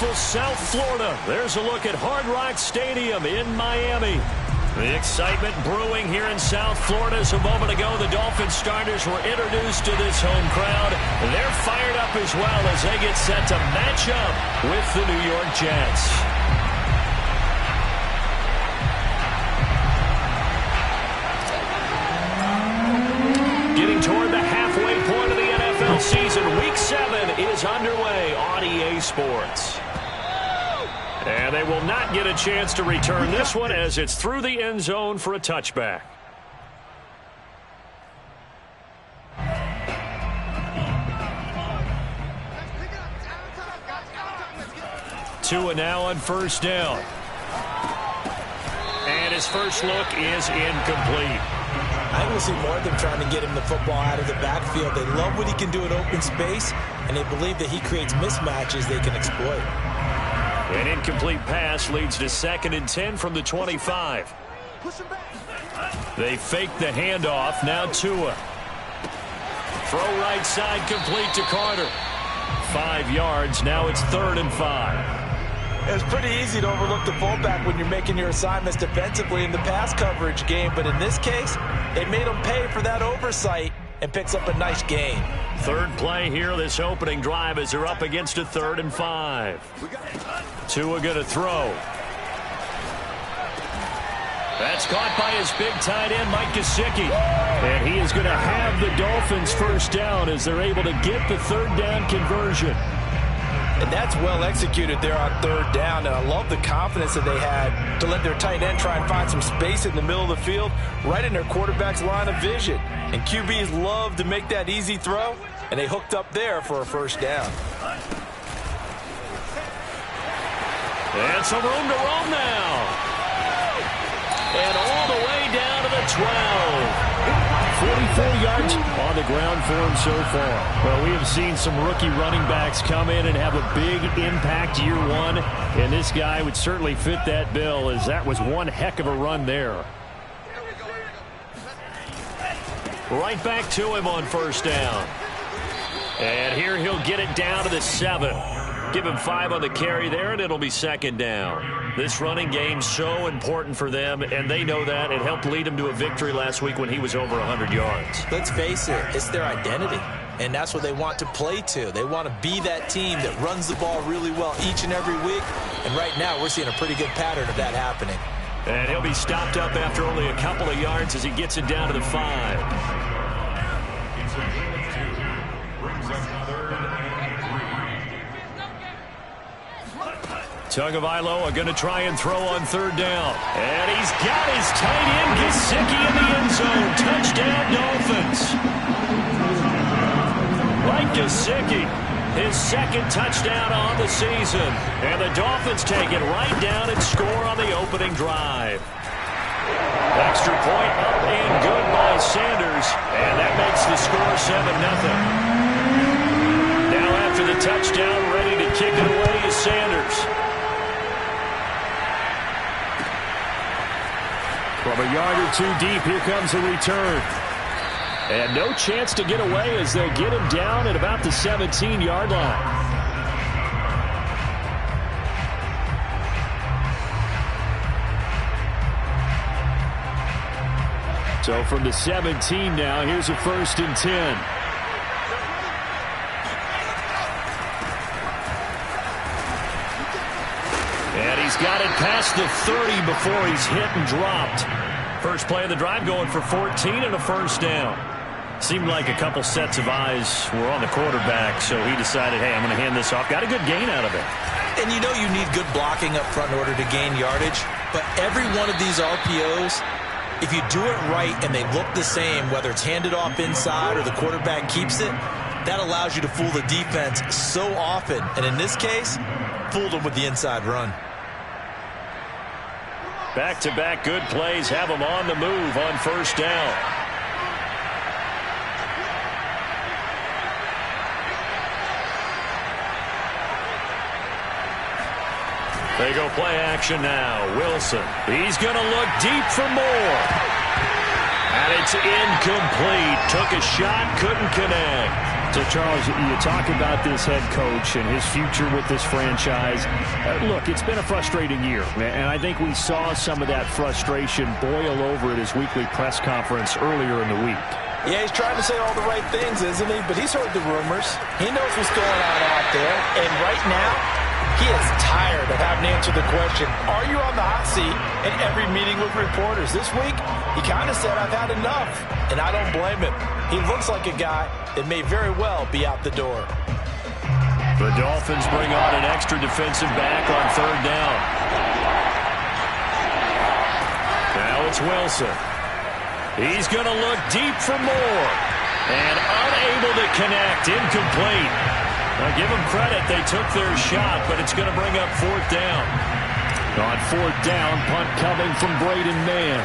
beautiful South Florida. There's a look at Hard Rock Stadium in Miami. The excitement brewing here in South Florida. As a moment ago, the Dolphins starters were introduced to this home crowd. They're fired up as well as they get set to match up with the New York Jets. Getting toward the halfway point of the NFL season, Week 7 is underway on EA Sports. And they will not get a chance to return this one as it's through the end zone for a touchback. Tua now on first down. And his first look is incomplete. I will see more of them trying to get him the football out of the backfield. They love what he can do in open space, and they believe that he creates mismatches they can exploit. An incomplete pass leads to 2nd and 10 from the 25. They fake the handoff. Now Tua. Throw right side complete to Carter. 5 yards. Now it's 3rd and 5. It's pretty easy to overlook the fullback when you're making your assignments defensively in the pass coverage game, but in this case, they made him pay for that oversight and picks up a nice gain. Third play here, this opening drive, as they're up against a 3rd and 5. Tua going to throw. That's caught by his big tight end, Mike Gesicki. And he is going to have the Dolphins first down as they're able to get the 3rd down conversion. And that's well executed there on 3rd down. And I love the confidence that they had to let their tight end try and find some space in the middle of the field, right in their quarterback's line of vision. And QBs love to make that easy throw, and they hooked up there for a first down. And some room to roam now. And all the way down to the 12. 44 yards on the ground for him so far. Well, we have seen some rookie running backs come in and have a big impact year one. And this guy would certainly fit that bill, as that was one heck of a run there. Right back to him on first down. And here he'll get it down to the 7. Give him 5 on the carry there, and it'll be 2nd down. This running game's so important for them, and they know that. It helped lead them to a victory last week when he was over 100 yards. Let's face it, it's their identity, and that's what they want to play to. They want to be that team that runs the ball really well each and every week, and right now we're seeing a pretty good pattern of that happening. And he'll be stopped up after only a couple of yards as he gets it down to the 5. Tagovailoa are going to try and throw on 3rd down. And he's got his tight end, Gesicki, in the end zone. Touchdown, Dolphins. Mike Gesicki, his 2nd touchdown on the season. And the Dolphins take it right down and score on the opening drive. Extra point up and good by Sanders. And that makes the score 7-0. Now after the touchdown, ready to kick it away is Sanders. From a yard or 2 deep, here comes a return. And no chance to get away as they'll get him down at about the 17-yard line. So from the 17 now, here's a 1st and 10. And he's got it past the 30 before he's hit and dropped. First play of the drive going for 14 and a first down. Seemed like a couple sets of eyes were on the quarterback, so he decided, hey, I'm going to hand this off. Got a good gain out of it. And you know you need good blocking up front in order to gain yardage, but every one of these RPOs, if you do it right and they look the same, whether it's handed off inside or the quarterback keeps it, that allows you to fool the defense so often. And in this case, fooled them with the inside run. Back-to-back good plays have them on the move on first down. They go play action now. Wilson. He's going to look deep for more. And it's incomplete. Took a shot, couldn't connect. So, Charles, you talk about this head coach and his future with this franchise. Look, it's been a frustrating year, and I think we saw some of that frustration boil over at his weekly press conference earlier in the week. Yeah, he's trying to say all the right things, isn't he? But he's heard the rumors. He knows what's going on out there. And right now, he is tired of having to answer the question, are you on the hot seat in every meeting with reporters? This week, he kind of said, I've had enough. And I don't blame him. He looks like a guy that may very well be out the door. The Dolphins bring on an extra defensive back on third down. Now it's Wilson. He's going to look deep for more. And unable to connect. Incomplete. Now, give them credit. They took their shot, but it's going to bring up fourth down. On fourth down, punt coming from Braden Mann.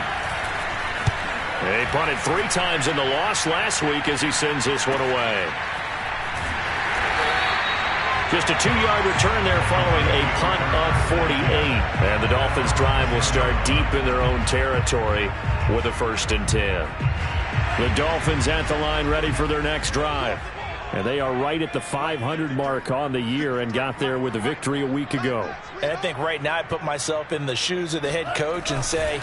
They punted 3 times in the loss last week as he sends this one away. Just a 2-yard return there following a punt of 48. And the Dolphins' drive will start deep in their own territory with a 1st and 10. The Dolphins at the line ready for their next drive. And they are right at the 500 mark on the year and got there with a victory a week ago. And I think right now I put myself in the shoes of the head coach and say,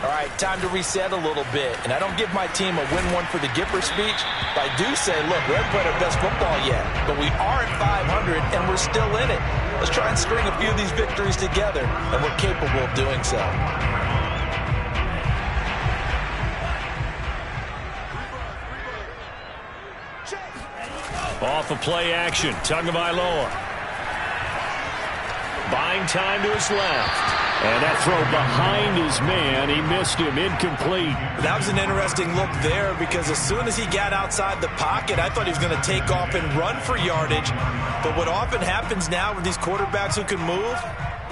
all right, time to reset a little bit. And I don't give my team a win one for the Gipper speech, but I do say, look, we haven't played our best football yet, but we are at 500 and we're still in it. Let's try and string a few of these victories together, and we're capable of doing so. Off of play action, Tagovailoa. Buying time to his left. And that throw behind his man, he missed him, incomplete. That was an interesting look there because as soon as he got outside the pocket, I thought he was going to take off and run for yardage. But what often happens now with these quarterbacks who can move,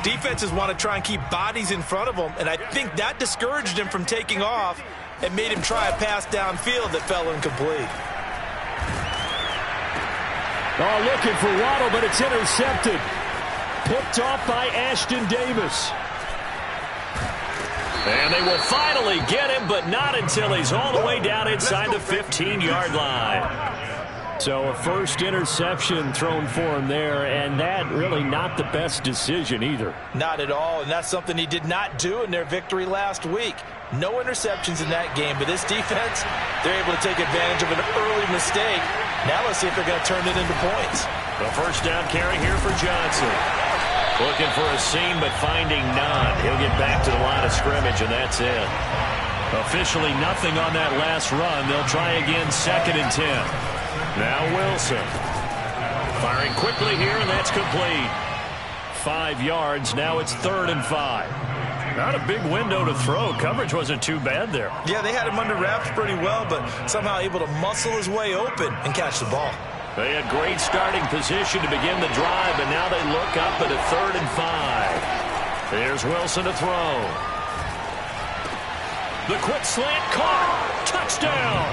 defenses want to try and keep bodies in front of them, and I think that discouraged him from taking off and made him try a pass downfield that fell incomplete. Oh, looking for Waddle, but it's intercepted. Picked off by Ashton Davis. And they will finally get him, but not until he's all the way down inside the 15-yard line. So a first interception thrown for him there, and that really not the best decision either. Not at all, and that's something he did not do in their victory last week. No interceptions in that game, but this defense, they're able to take advantage of an early mistake. Now let's see if they're going to turn it into points. The first down carry here for Johnson. Looking for a seam, but finding none. He'll get back to the line of scrimmage, and that's it. Officially nothing on that last run. They'll try again, 2nd and 10. Now Wilson. Firing quickly here, and that's complete. 5 yards. Now it's 3rd and 5. Not a big window to throw. Coverage wasn't too bad there. Yeah, they had him under wraps pretty well, but somehow able to muscle his way open and catch the ball. They had great starting position to begin the drive, and now they look up at a 3rd and 5. There's Wilson to throw. The quick slant caught. Touchdown.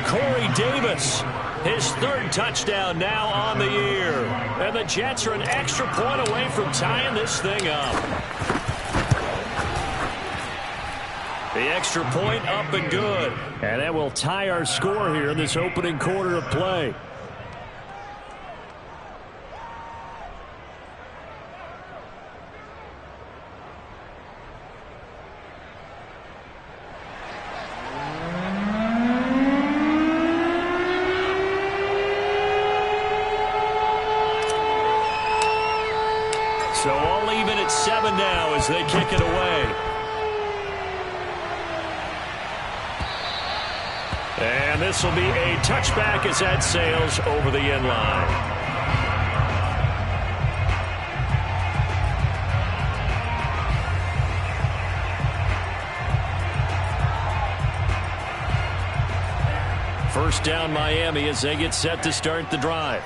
Corey Davis, his 3rd touchdown now on the year. And the Jets are an extra point away from tying this thing up. The extra point up and good. And that will tie our score here in this opening quarter of play. So all even at 7 now as they kick it away. And this will be a touchback as that sails over the end line. First down Miami as they get set to start the drive.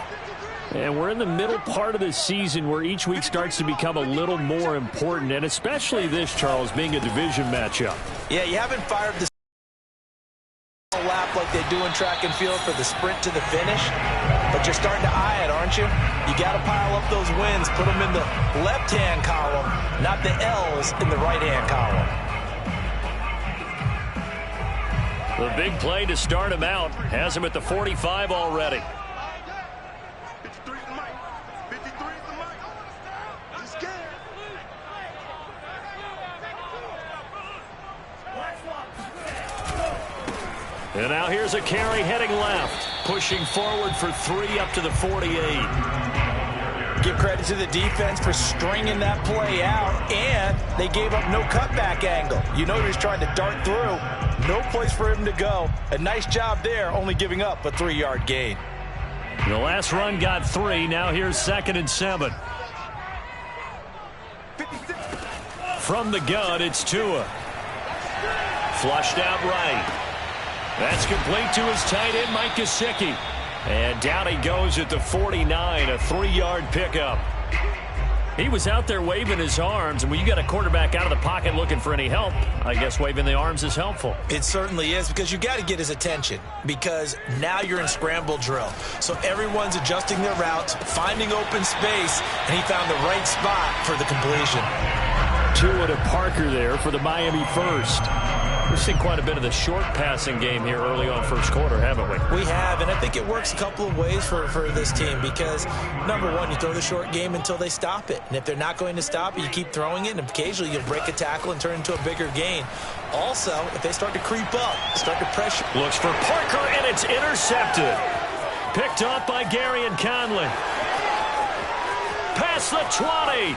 And we're in the middle part of the season where each week starts to become a little more important, and especially this, Charles, being a division matchup. Yeah, you haven't fired the lap like they do in track and field for the sprint to the finish, but you're starting to eye it, aren't you? You got to pile up those wins, put them in the left-hand column, not the L's in the right-hand column. The big play to start him out has him at the 45 already. And now here's a carry heading left, pushing forward for 3 up to the 48. Give credit to the defense for stringing that play out, and they gave up no cutback angle. You know he was trying to dart through. No place for him to go. A nice job there, only giving up a 3-yard gain. The last run got 3. Now here's 2nd and 7. From the gun, it's Tua. Flushed out right. That's complete to his tight end, Mike Gesicki. And down he goes at the 49, a 3-yard pickup. He was out there waving his arms, and when you got a quarterback out of the pocket looking for any help, I guess waving the arms is helpful. It certainly is, because you got to get his attention, because now you're in scramble drill. So everyone's adjusting their routes, finding open space, and he found the right spot for the completion. Tua to Parker there for the Miami first. We've seen quite a bit of the short passing game here early on first quarter, haven't we? We have, and I think it works a couple of ways for this team because, number one, you throw the short game until they stop it. And if they're not going to stop it, you keep throwing it, and occasionally you'll break a tackle and turn it into a bigger gain. Also, if they start to creep up, start to pressure. Looks for Parker, and it's intercepted. Picked up by Gary and Conley. Past the 20.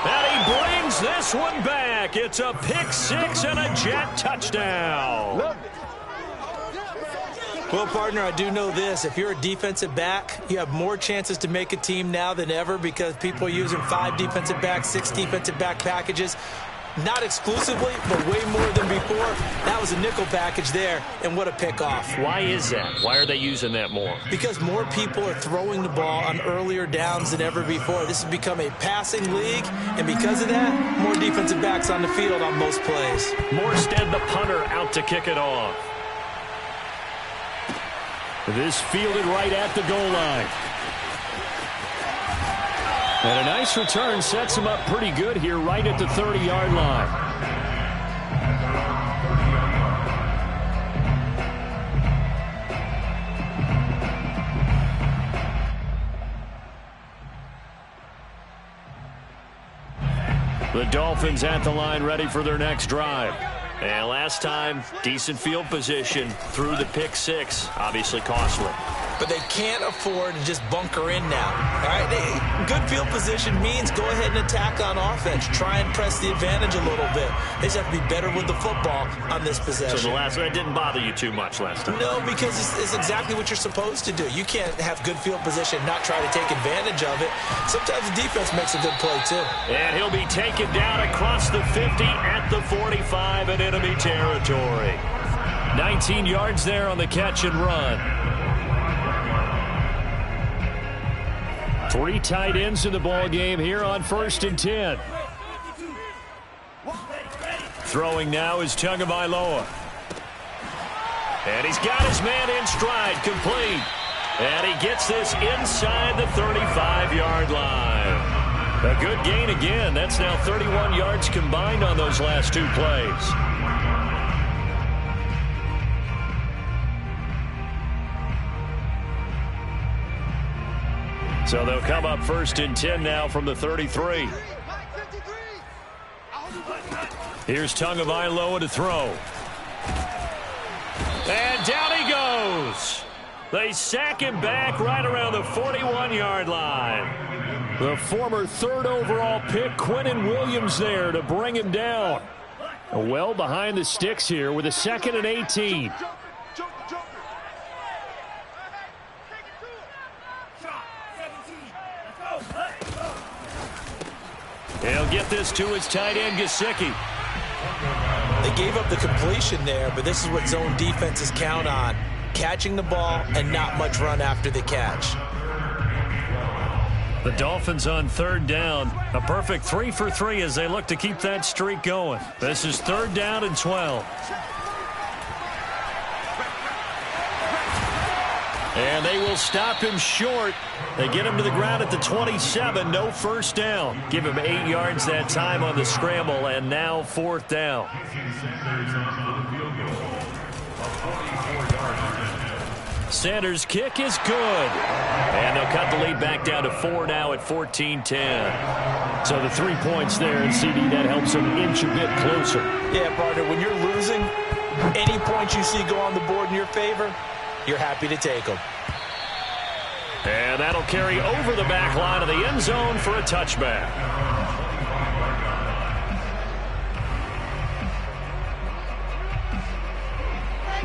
And he brings this one back. It's a pick-6 and a Jet touchdown. Well, partner, I do know this. If you're a defensive back, you have more chances to make a team now than ever because people are using 5 defensive backs, 6 defensive back packages. Not exclusively, but way more than before. That was a nickel package there, and what a pickoff. Why is that? Why are they using that more? Because more people are throwing the ball on earlier downs than ever before. This has become a passing league, and because of that, more defensive backs on the field on most plays. Morstead, the punter, out to kick it off. This fielded right at the goal line. And a nice return sets him up pretty good here right at the 30-yard line. The Dolphins at the line ready for their next drive. And last time, decent field position through the pick-6. Obviously costly. But they can't afford to just bunker in now. All right, good field position means go ahead and attack on offense. Try and press the advantage a little bit. They just have to be better with the football on this possession. So the last one didn't bother you too much last time? No, because it's exactly what you're supposed to do. You can't have good field position and not try to take advantage of it. Sometimes the defense makes a good play, too. And he'll be taken down across the 50 at the 45 in enemy territory. 19 yards there on the catch and run. 3 tight ends in the ball game here on 1st and 10. Throwing now is Tagovailoa. And he's got his man in stride, complete. And he gets this inside the 35-yard line. A good gain again. That's now 31 yards combined on those last 2 plays. So they'll come up 1st and 10 now from the 33. Here's Tagovailoa to throw. And down he goes. They sack him back right around the 41-yard line. The former 3rd overall pick, Quinnen Williams, there to bring him down. Well behind the sticks here with a 2nd and 18. He'll get this to his tight end, Gesicki. They gave up the completion there, but this is what zone defenses count on. Catching the ball and not much run after the catch. The Dolphins on 3rd down. A perfect 3 for 3 as they look to keep that streak going. This is 3rd down and 12. And they will stop him short. They get him to the ground at the 27. No 1st down. Give him 8 yards that time on the scramble, and now 4th down. Sanders' kick is good. And they'll cut the lead back down to 4 now at 14-10. So the 3 points there, and CD, that helps them inch a bit closer. Yeah, partner, when you're losing, any points you see go on the board in your favor, you're happy to take them. And that'll carry over the back line of the end zone for a touchback.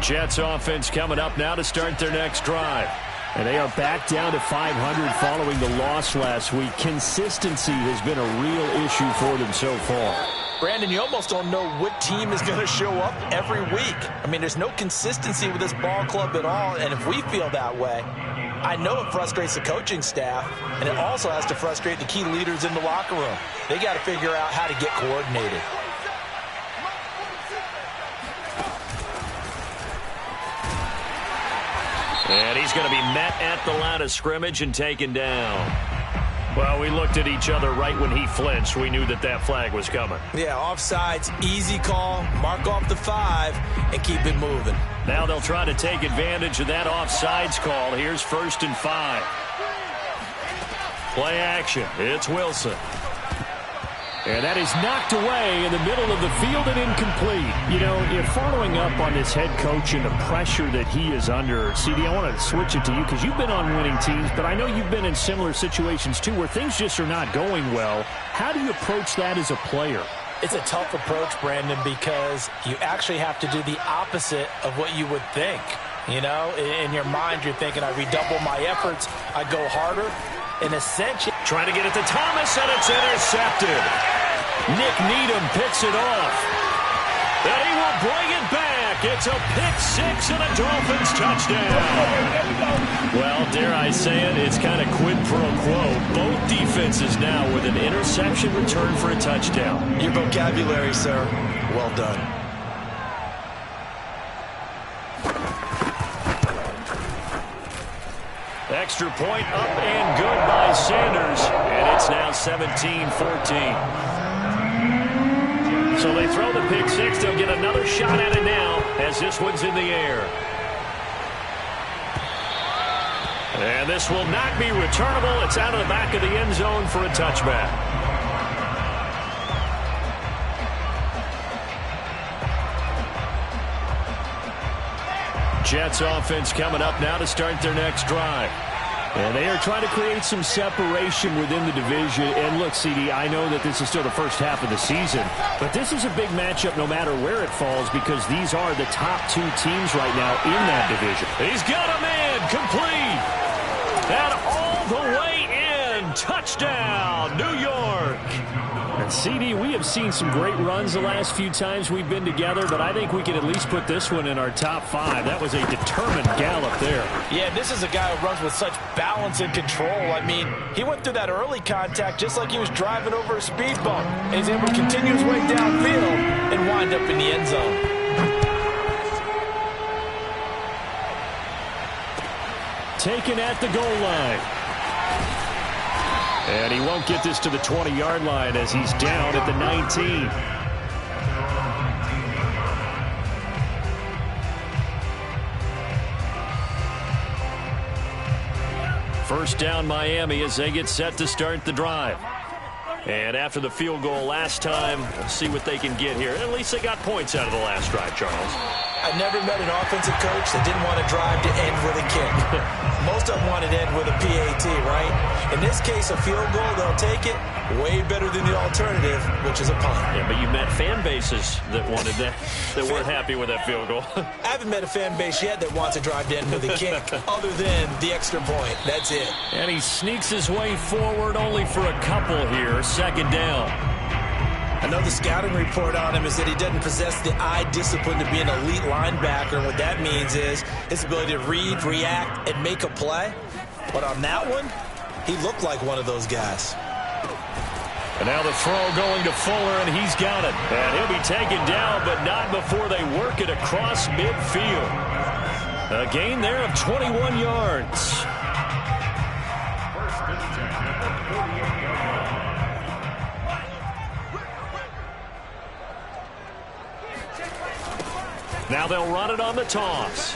Jets offense coming up now to start their next drive. And they are back down to 500 following the loss last week. Consistency has been a real issue for them so far. Brandon, you almost don't know what team is going to show up every week. I mean, there's no consistency with this ball club at all, and if we feel that way, I know it frustrates the coaching staff, and it also has to frustrate the key leaders in the locker room. They got to figure out how to get coordinated. And he's going to be met at the line of scrimmage and taken down. Well, we looked at each other right when he flinched. We knew that that flag was coming. Yeah, offsides, easy call, mark off the 5, and keep it moving. Now they'll try to take advantage of that offsides call. Here's 1st and 5. Play action. It's Wilson. And that is knocked away in the middle of the field and incomplete. You know, you're following up on this head coach and the pressure that he is under. CD, I want to switch it to you because you've been on winning teams, but I know you've been in similar situations too where things just are not going well. How do you approach that as a player? It's a tough approach, Brandon, because you actually have to do the opposite of what you would think. You know, in your mind, you're thinking, I redouble my efforts, I go harder. In a sense, trying to get it to Thomas, and it's intercepted. Nick Needham picks it off. And he will bring it back. It's a pick-6 and a Dolphins touchdown. Well, dare I say it, it's kind of quid pro quo. Both defenses now with an interception return for a touchdown. Your vocabulary, sir. Well done. Extra point up and good by Sanders. And it's now 17-14. So they throw the pick-6. They'll get another shot at it now as this one's in the air. And this will not be returnable. It's out of the back of the end zone for a touchback. Jets offense coming up now to start their next drive. And they are trying to create some separation within the division. And look, CD, I know that this is still the first half of the season, but this is a big matchup no matter where it falls because these are the top 2 teams right now in that division. He's got a man complete. And all the way in. Touchdown, New York. And CD, we have seen some great runs the last few times we've been together, but I think we can at least put this one in our top 5. That was a determined gallop there. Yeah, this is a guy who runs with such balance and control. I mean, he went through that early contact just like he was driving over a speed bump. And he's able to continue his way downfield and wind up in the end zone. Taken at the goal line. And he won't get this to the 20-yard line as he's down at the 19. First down Miami as they get set to start the drive. And after the field goal last time, we'll see what they can get here. At least they got points out of the last drive, Charles. I never met an offensive coach that didn't want to drive to end with a kick. Most of them wanted to end with a PAT, right? In this case, a field goal, they'll take it. Way better than the alternative, which is a punt. Yeah, but you met fan bases that wanted that, that weren't happy with that field goal. I haven't met a fan base yet that wants to drive to end with a kick other than the extra point. That's it. And he sneaks his way forward only for a couple here. Second down. I know the scouting report on him is that he doesn't possess the eye discipline to be an elite linebacker. What that means is his ability to read, react, and make a play. But on that one, he looked like one of those guys. And now the throw going to Fuller, and he's got it. And he'll be taken down, but not before they work it across midfield. A gain there of 21 yards. Now Now they'll run it on the toss.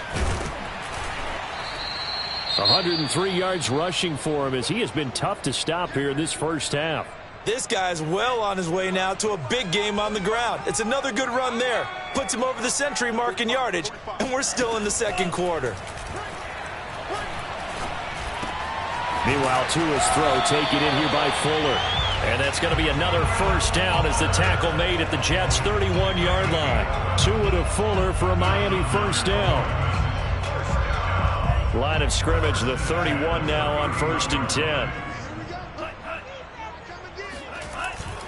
103 yards rushing for him as he has been tough to stop here in this first half. This guy's well on his way now to a big game on the ground. It's another good run there. Puts him over the century mark in yardage, and we're still in the second quarter. Meanwhile, Tua's throw taken in here by Fuller. And that's going to be another first down as the tackle made at the Jets' 31-yard line. Tua to Fuller for a Miami first down. Line of scrimmage, the 31 now on 1st and 10.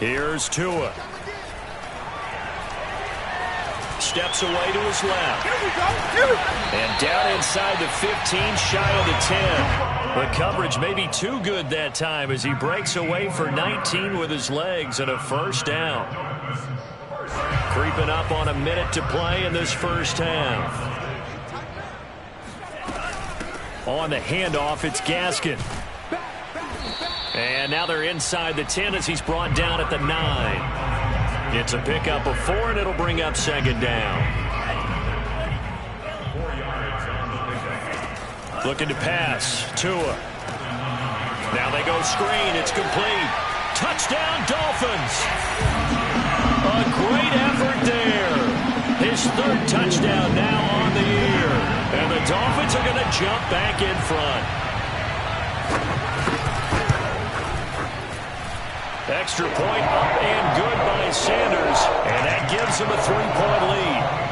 Here's Tua. Steps away to his left. And down inside the 15, shy of the 10. The coverage may be too good that time as he breaks away for 19 with his legs and a first down. Creeping up on a minute to play in this first half. On the handoff, it's Gaskin. And now they're inside the 10 as he's brought down at the 9. It's a pickup of 4, and it'll bring up second down. Looking to pass. Tua. Now they go screen. It's complete. Touchdown, Dolphins. A great effort there. His 3rd touchdown now on the year. And the Dolphins are going to jump back in front. Extra point up and good by Sanders. And that gives him a 3-point lead.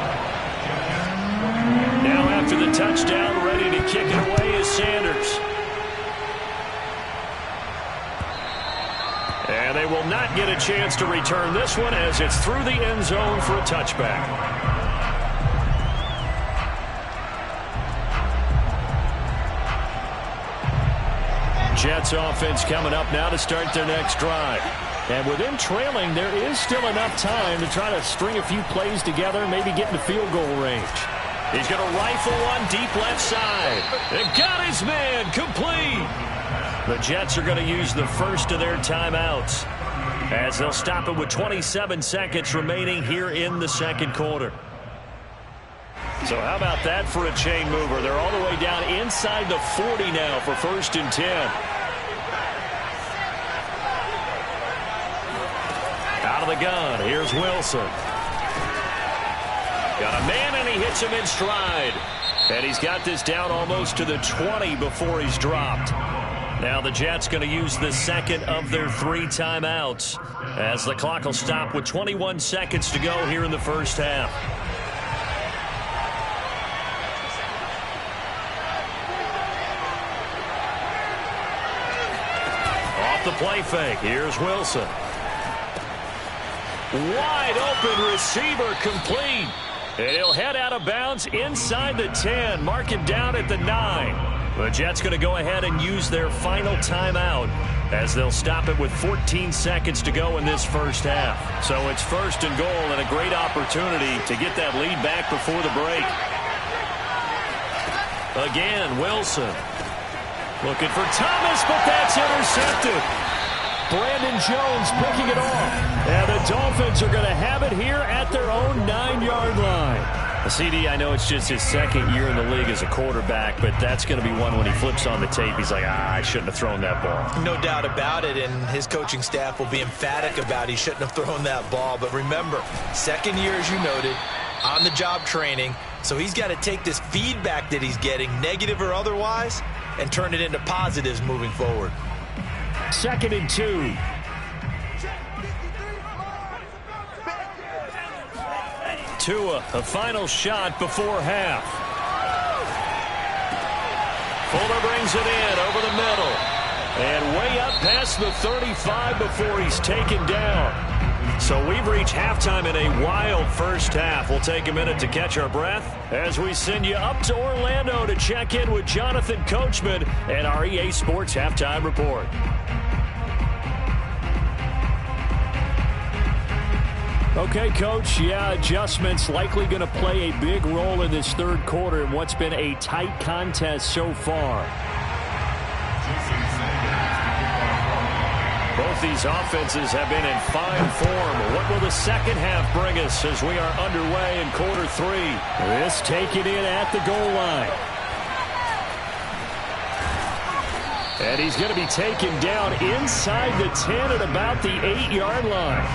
Now after the touchdown, ready to kick it away is Sanders. And they will not get a chance to return this one as it's through the end zone for a touchback. Jets offense coming up now to start their next drive. And with them trailing, there is still enough time to try to string a few plays together, maybe get in the field goal range. He's going to rifle one deep left side. And got his man complete. The Jets are going to use the first of their timeouts as they'll stop it with 27 seconds remaining here in the second quarter. So how about that for a chain mover? They're all the way down inside the 40 now for 1st and 10. Out of the gun, here's Wilson. Got a man, and he hits him in stride. And he's got this down almost to the 20 before he's dropped. Now the Jets going to use the second of their 3 timeouts as the clock will stop with 21 seconds to go here in the first half. Off the play fake, here's Wilson. Wide open receiver complete. And he'll head out of bounds inside the 10, mark him down at the 9. The Jets going to go ahead and use their final timeout as they'll stop it with 14 seconds to go in this first half. So it's 1st and goal and a great opportunity to get that lead back before the break. Again, Wilson. Looking for Thomas, but that's intercepted. Brandon Jones picking it off. And the Dolphins are going to have it here at their own 9-yard line. CD, I know it's just his 2nd year in the league as a quarterback, but that's going to be one when he flips on the tape. He's like, I shouldn't have thrown that ball. No doubt about it, and his coaching staff will be emphatic about he shouldn't have thrown that ball. But remember, 2nd year, as you noted, on-the-job training. So he's got to take this feedback that he's getting, negative or otherwise, and turn it into positives moving forward. 2nd and 2. Tua, a final shot before half. Fuller brings it in over the middle. And way up past the 35 before he's taken down. So we've reached halftime in a wild first half. We'll take a minute to catch our breath as we send you up to Orlando to check in with Jonathan Coachman and our EA Sports Halftime Report. Okay, Coach, adjustments likely going to play a big role in this 3rd quarter in what's been a tight contest so far. Both Both these offenses have been in fine form. What will the second half bring us as we are underway in quarter three? This taken in at the goal line. And he's going to be taken down inside the 10 at about the 8-yard line.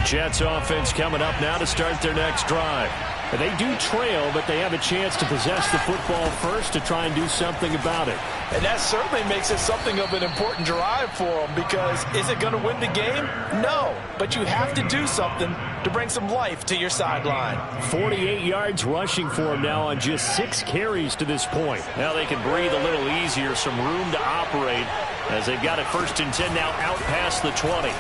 Jets offense coming up now to start their next drive. They do trail, but they have a chance to possess the football first to try and do something about it. And that certainly makes it something of an important drive for them, because is it going to win the game? No, but you have to do something to bring some life to your sideline. 48 yards rushing for him now on just 6 carries to this point. Now they can breathe a little easier, some room to operate as they've got it 1st and 10 now out past the 20.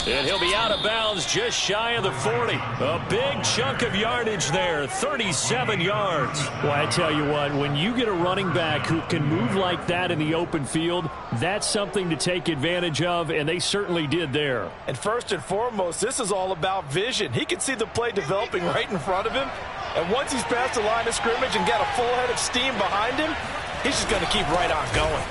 And he'll be out of bounds just shy of the 40. A big chunk of yardage there, 37 yards. Well, I tell you what, when you get a running back who can move like that in the open field, that's something to take advantage of, and they certainly did there. And first and foremost, this is all about vision. He can see the play developing right in front of him, and once he's past the line of scrimmage and got a full head of steam behind him, he's just going to keep right on going.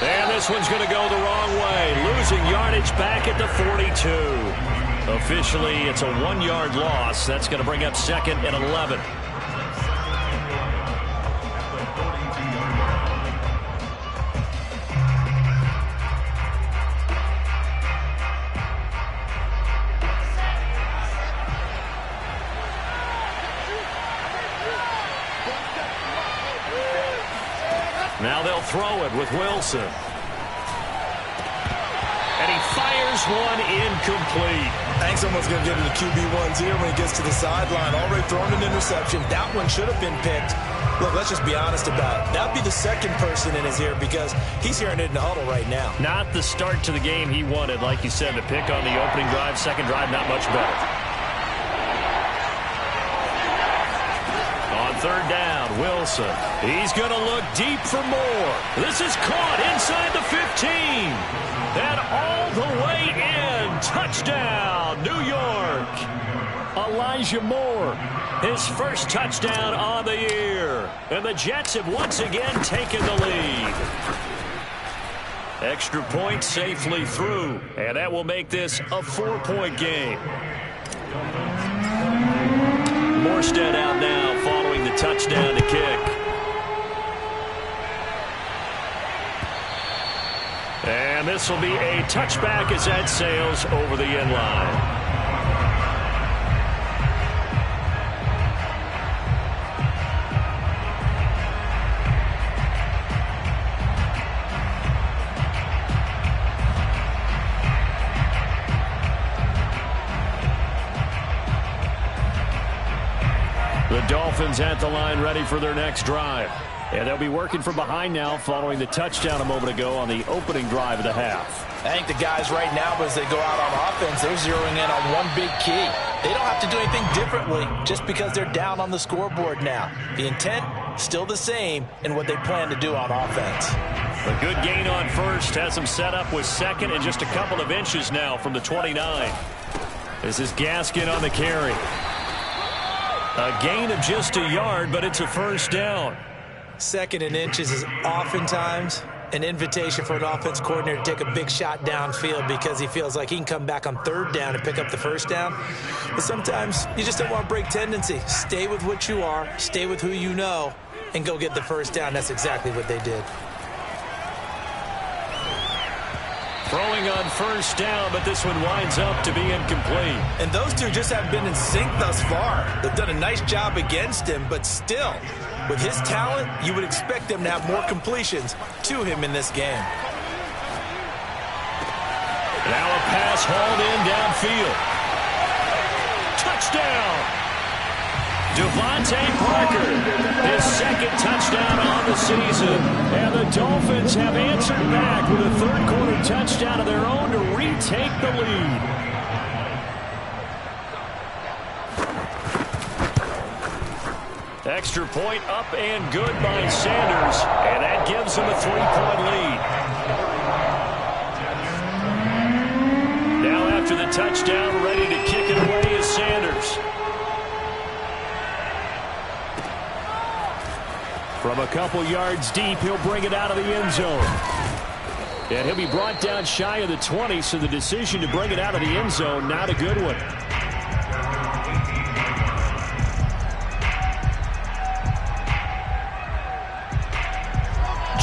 And this one's going to go the wrong way, losing yardage back at the 42. Officially, it's a 1-yard loss. That's going to bring up 2nd and 11. Now they'll throw it with Wilson. And he fires one incomplete. I think someone's going to give him the QB1's ear when he gets to the sideline. Already thrown an interception. That one should have been picked. Look, let's just be honest about it. That would be the second person in his ear, because he's hearing it in the huddle right now. Not the start to the game he wanted. Like you said, the pick on the opening drive, second drive, not much better. On 3rd down, Wilson. He's going to look deep for more. This is caught inside the 15. And all the way in. Touchdown, New York. Elijah Moore. His first touchdown on the year. And the Jets have once again taken the lead. Extra point safely through. And that will make this a 4-point game. Morstead out now following the touchdown to kick. And this will be a touchback as that sails over the end line. The Dolphins at the line ready for their next drive. And they'll be working from behind now following the touchdown a moment ago on the opening drive of the half. I think the guys right now, as they go out on offense, they're zeroing in on one big key. They don't have to do anything differently just because they're down on the scoreboard now. The intent, still the same in what they plan to do on offense. A good gain on first has them set up with 2nd and just a couple of inches now from the 29. This is Gaskin on the carry. A gain of just a yard, but it's a first down. 2nd and inches is oftentimes an invitation for an offense coordinator to take a big shot downfield because he feels like he can come back on 3rd down and pick up the first down. But sometimes you just don't want to break tendency. Stay with what you are, stay with who you know, and go get the first down. That's exactly what they did. Throwing on first down, but this one winds up to be incomplete. And those two just haven't been in sync thus far. They've done a nice job against him, but still, with his talent, you would expect them to have more completions to him in this game. Now a pass hauled in downfield. Touchdown! Devontae Parker, his 2nd touchdown on the season. And the Dolphins have answered back with a 3rd quarter touchdown of their own to retake the lead. extra point up and good by Sanders, and that gives him a 3-point lead. Now after the touchdown, ready to kick it away is Sanders. From a couple yards deep, he'll bring it out of the end zone. And he'll be brought down shy of the 20, so the decision to bring it out of the end zone, not a good one.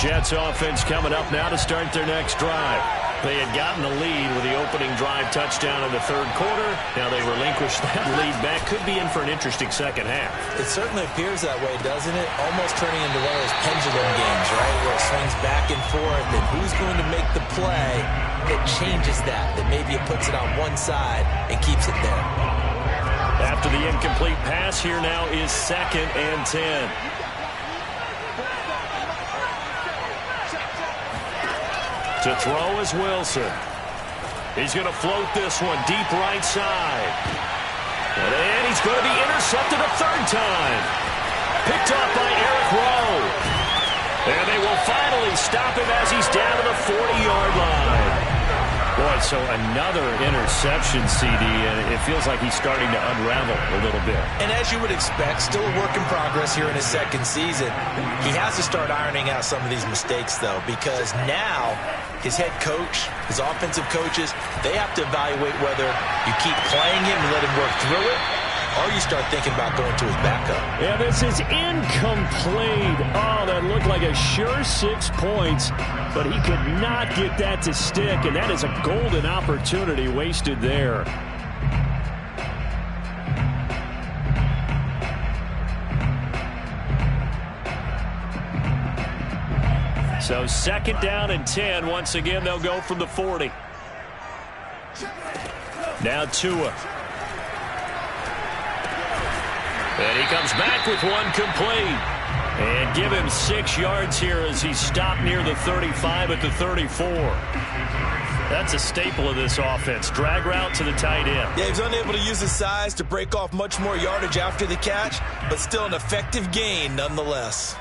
Jets offense coming up now to start their next drive. They had gotten the lead with the opening drive touchdown in the third quarter. Now they relinquish that lead back. Could be in for an interesting second half. It certainly appears that way, doesn't it? Almost turning into one of those pendulum games, right, where it swings back and forth, and who's going to make the play that changes that maybe it puts it on one side and keeps it there. After the incomplete pass, here now is 2nd and 10. To throw is Wilson. He's going to float this one deep right side. And he's going to be intercepted a third time. Picked up by Eric Rowe. And they will finally stop him as he's down to the 40-yard line. Boy, so another interception, CD, and it feels like he's starting to unravel a little bit. And as you would expect, still a work in progress here in his second season. He has to start ironing out some of these mistakes, though, because now his head coach, his offensive coaches, they have to evaluate whether you keep playing him and let him work through it, or you start thinking about going to his backup. Yeah, this is incomplete. Oh, that looked like a sure 6 points, but he could not get that to stick, and that is a golden opportunity wasted there. So 2nd down and 10. Once again, they'll go from the 40. Now Tua. And he comes back with one complete. And give him 6 yards here as he's stopped near the 35 at the 34. That's a staple of this offense. Drag route to the tight end. Yeah, he's unable to use his size to break off much more yardage after the catch, but still an effective gain nonetheless.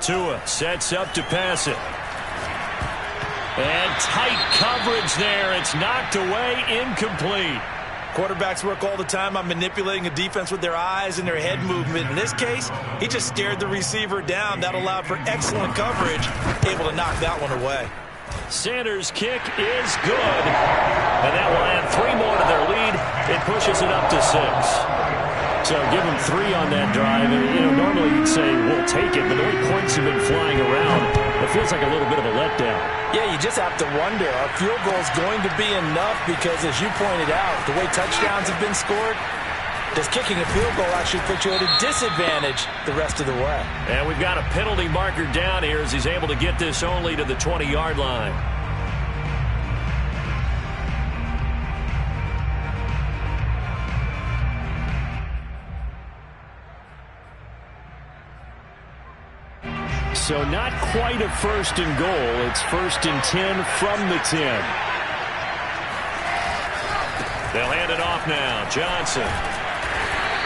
Tua sets up to pass it. And tight coverage there. It's knocked away, incomplete. Quarterbacks work all the time on manipulating a defense with their eyes and their head movement. In this case, he just stared the receiver down. That allowed for excellent coverage, able to knock that one away. Sanders' kick is good. And that will add 3 more to their lead. It pushes it up to 6. So give them 3 on that drive. And, you know, normally you'd say, we'll take it, but the way points have been flying around, it feels like a little bit of a letdown. Yeah, you just have to wonder, are field goals going to be enough? Because as you pointed out, the way touchdowns have been scored, does kicking a field goal actually put you at a disadvantage the rest of the way? And we've got a penalty marker down here as he's able to get this only to the 20-yard line. So not quite a 1st and goal. It's 1st and 10 from the 10. They'll hand it off now. Johnson.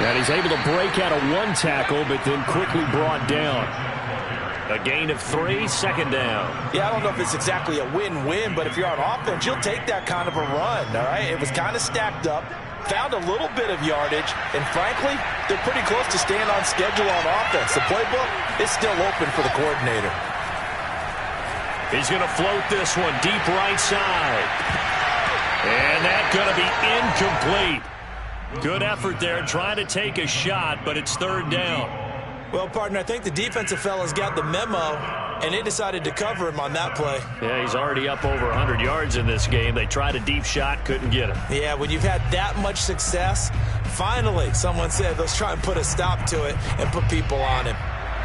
And he's able to break out of 1 tackle, but then quickly brought down. A gain of 3, 2nd down. Yeah, I don't know if it's exactly a win-win, but if you're on offense, you'll take that kind of a run, all right? It was kind of stacked up. Found a little bit of yardage, and frankly, they're pretty close to staying on schedule on offense. The playbook is still open for the coordinator. He's going to float this one deep right side. And that's going to be incomplete. Good effort there, trying to take a shot, but it's 3rd down. Well, partner, I think the defensive fella's got the memo, and they decided to cover him on that play. Yeah, he's already up over 100 yards in this game. They tried a deep shot, couldn't get him. Yeah, when you've had that much success, finally someone said, let's try and put a stop to it and put people on him.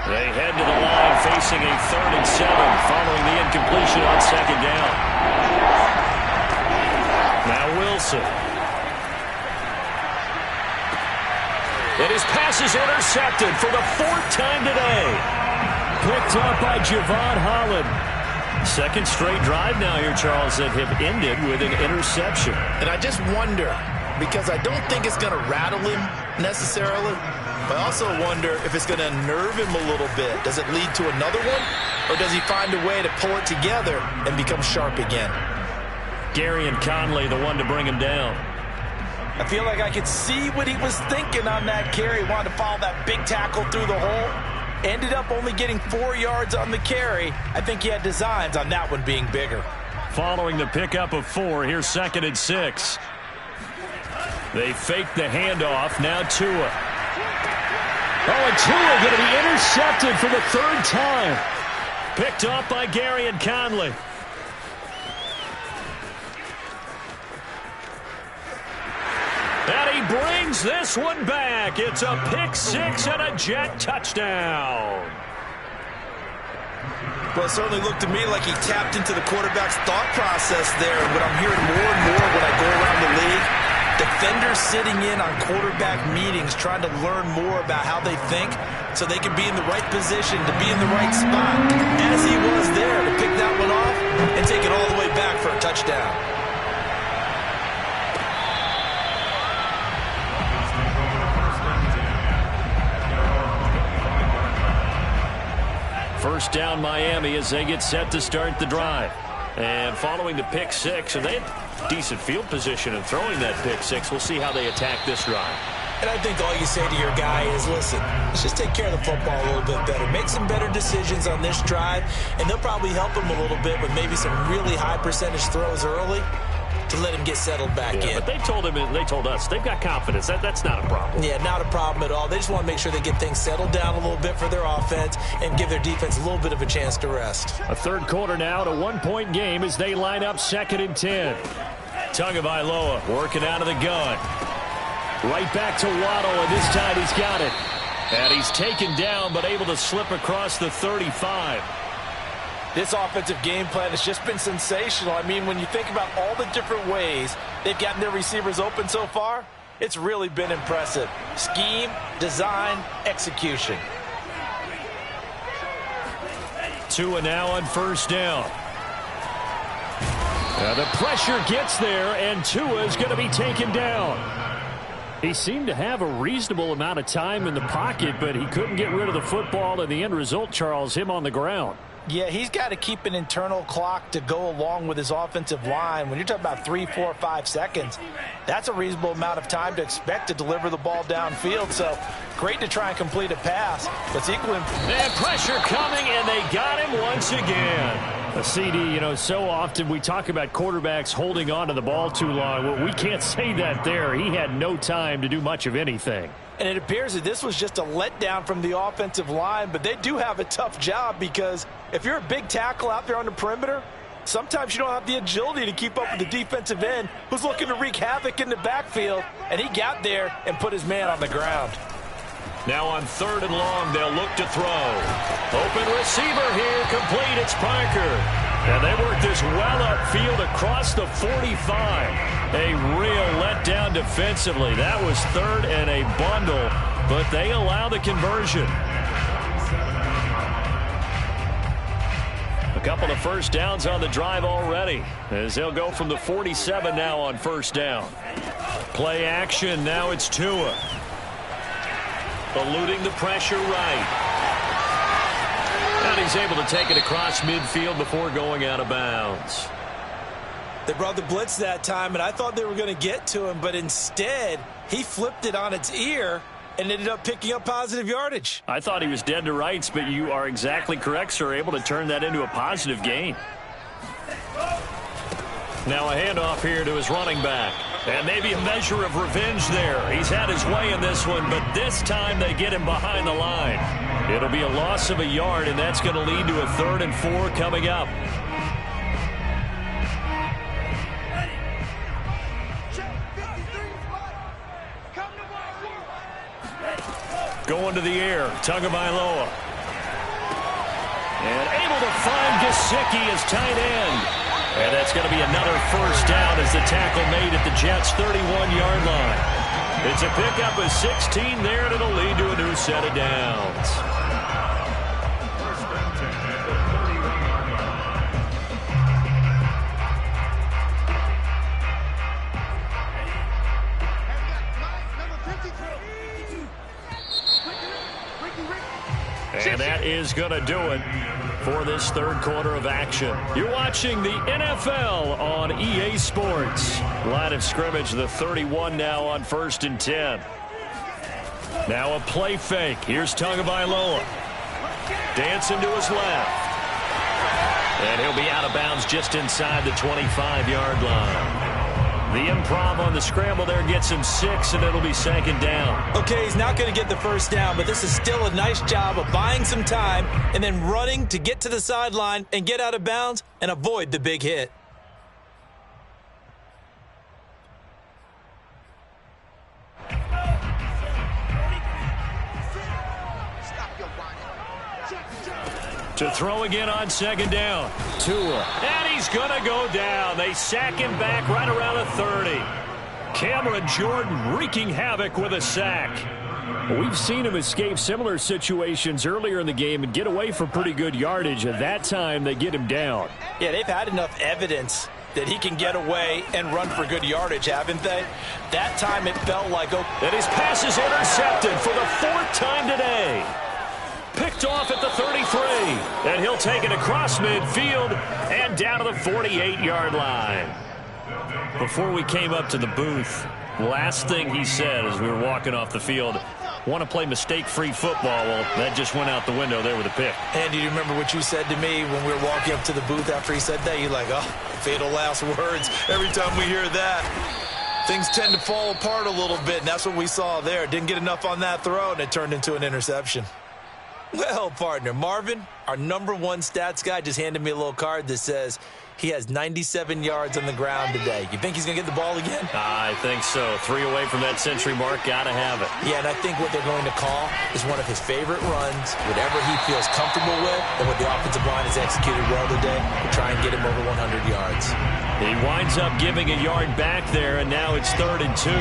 They head to the line facing a 3rd and 7 following the incompletion on 2nd down. Now Wilson. And his pass is intercepted for the 4th time today. Picked up by Javon Holland. 2nd straight drive now here, Charles, that have ended with an interception. And I just wonder, because I don't think it's going to rattle him necessarily. But I also wonder if it's going to unnerve him a little bit. Does it lead to another one? Or does he find a way to pull it together and become sharp again? Gary and Conley, the one to bring him down. I feel like I could see what he was thinking on that carry. Wanted to follow that big tackle through the hole. Ended up only getting 4 yards on the carry. I think he had designs on that one being bigger. Following the pickup of 4, here's 2nd and 6. They fake the handoff. Now Tua. Oh, and Tua going to be intercepted for the 3rd time. Picked off by Gary and Conley. And he brings this one back. It's a pick-6 and a Jet touchdown. Well, it certainly looked to me like he tapped into the quarterback's thought process there. And what I'm hearing more and more when I go around the league, defenders sitting in on quarterback meetings trying to learn more about how they think so they can be in the right position to be in the right spot, as he was there to pick that one off and take it all the way back for a touchdown. First down Miami as they get set to start the drive. And following the pick-6, and they had decent field position in throwing that pick-6. We'll see how they attack this drive. And I think all you say to your guy is, listen, let's just take care of the football a little bit better. Make some better decisions on this drive, and they'll probably help him a little bit with maybe some really high percentage throws early to let him get settled back in. But they told him, and they told us, they've got confidence. That's not a problem. Yeah, not a problem at all. They just want to make sure they get things settled down a little bit for their offense and give their defense a little bit of a chance to rest. A 3rd quarter now, a 1-point game as they line up 2nd and 10. Tagovailoa working out of the gun. Right back to Waddle, and this time he's got it. And he's taken down, but able to slip across the 35. This offensive game plan has just been sensational. I mean, when you think about all the different ways they've gotten their receivers open so far, it's really been impressive. Scheme, design, execution. Tua now on 1st down. The pressure gets there, and Tua is going to be taken down. He seemed to have a reasonable amount of time in the pocket, but he couldn't get rid of the football, and the end result, Charles, him on the ground. Yeah, he's got to keep an internal clock to go along with his offensive line. When you're talking about 3, 4, 5 seconds, that's a reasonable amount of time to expect to deliver the ball downfield. So great to try and complete a pass, but it's equally important. And pressure coming, and they got him once again. A CD, so often we talk about quarterbacks holding on to the ball too long. Well, we can't say that there. He had no time to do much of anything. And it appears that this was just a letdown from the offensive line, but they do have a tough job because if you're a big tackle out there on the perimeter, sometimes you don't have the agility to keep up with the defensive end who's looking to wreak havoc in the backfield, and he got there and put his man on the ground. Now on 3rd and long, they'll look to throw. Open receiver here, complete, it's Parker. And they work this well upfield across the 45. A real letdown defensively. That was 3rd and a bundle, but they allow the conversion. A couple of 1st downs on the drive already, as they'll go from the 47 now on 1st down. Play action, now it's Tua. Eluding the pressure right. And he's able to take it across midfield before going out of bounds. They brought the blitz that time, and I thought they were going to get to him, but instead, he flipped it on its ear and ended up picking up positive yardage. I thought he was dead to rights, but you are exactly correct, sir. Able to turn that into a positive gain. Now a handoff here to his running back. And maybe a measure of revenge there. He's had his way in this one, but this time they get him behind the line. It'll be a loss of a yard, and that's going to lead to a 3rd and 4 coming up. Going to the air, Tagovailoa. And able to find Gesicki as tight end. And that's going to be another 1st down as the tackle made at the Jets' 31-yard line. It's a pickup of 16 there, and it'll lead to a new set of downs. And that is going to do it for this third quarter of action. You're watching the NFL on EA Sports. Line of scrimmage, the 31 now on 1st and 10. Now a play fake. Here's Tagovailoa. Dancing to his left. And he'll be out of bounds just inside the 25-yard line. The improv on the scramble there gets him 6, and it'll be 2nd down. Okay, he's not going to get the first down, but this is still a nice job of buying some time and then running to get to the sideline and get out of bounds and avoid the big hit. To throw again on 2nd down. Tua. And he's going to go down. They sack him back right around the 30. Cameron Jordan wreaking havoc with a sack. We've seen him escape similar situations earlier in the game and get away for pretty good yardage. At that time, they get him down. Yeah, they've had enough evidence that he can get away and run for good yardage, haven't they? That time it felt like... And his pass is intercepted for the 4th time today. Picked off at the 33, and he'll take it across midfield and down to the 48-yard line. Before we came up to the booth, last thing he said as we were walking off the field, want to play mistake-free football. Well, that just went out the window there with a pick. And do you remember what you said to me when we were walking up to the booth after he said that? You're like, oh, fatal last words. Every time we hear that, things tend to fall apart a little bit, and that's what we saw there. Didn't get enough on that throw, and it turned into an interception. Well, partner, Marvin, our #1 stats guy, just handed me a little card that says he has 97 yards on the ground today. You think he's going to get the ball again? I think so. 3 away from that century mark. Got to have it. Yeah, and I think what they're going to call is one of his favorite runs, whatever he feels comfortable with, and what the offensive line has executed well today to try and get him over 100 yards. He winds up giving a yard back there, and now it's 3rd and 2.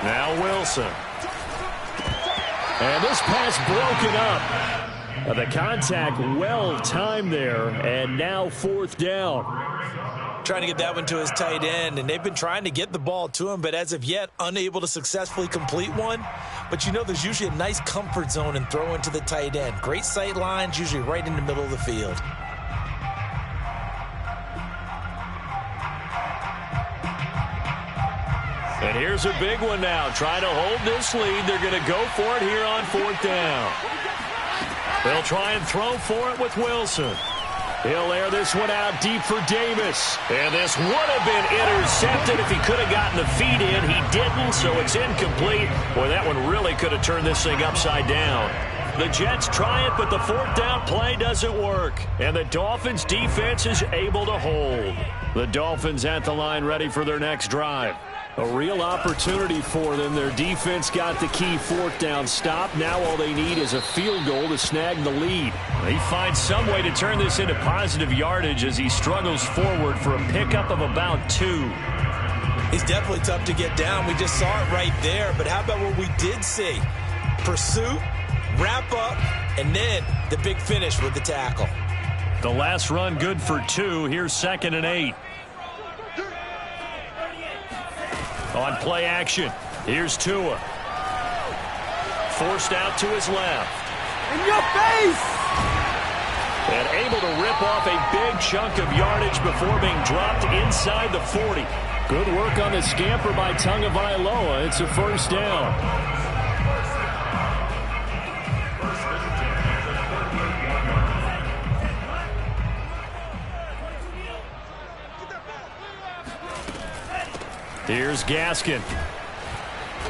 Now Wilson. And this pass broken up. The contact well timed there, and now 4th down. Trying to get that one to his tight end, and they've been trying to get the ball to him, but as of yet, unable to successfully complete one. But you know, there's usually a nice comfort zone in throwing to the tight end. Great sight lines, usually right in the middle of the field. And here's a big one now. Trying to hold this lead. They're going to go for it here on 4th down. They'll try and throw for it with Wilson. He'll air this one out deep for Davis. And this would have been intercepted if he could have gotten the feet in. He didn't, so it's incomplete. Boy, that one really could have turned this thing upside down. The Jets try it, but the 4th down play doesn't work. And the Dolphins' defense is able to hold. The Dolphins at the line ready for their next drive. A real opportunity for them. Their defense got the key 4th down stop. Now all they need is a field goal to snag the lead. He finds some way to turn this into positive yardage as he struggles forward for a pickup of about 2. He's definitely tough to get down. We just saw it right there. But how about what we did see? Pursuit, wrap up, and then the big finish with the tackle. The last run good for 2. Here's 2nd and 8. On play action, here's Tua. Forced out to his left. In your face! And able to rip off a big chunk of yardage before being dropped inside the 40. Good work on the scamper by Tagovailoa. It's a 1st down. Here's Gaskin.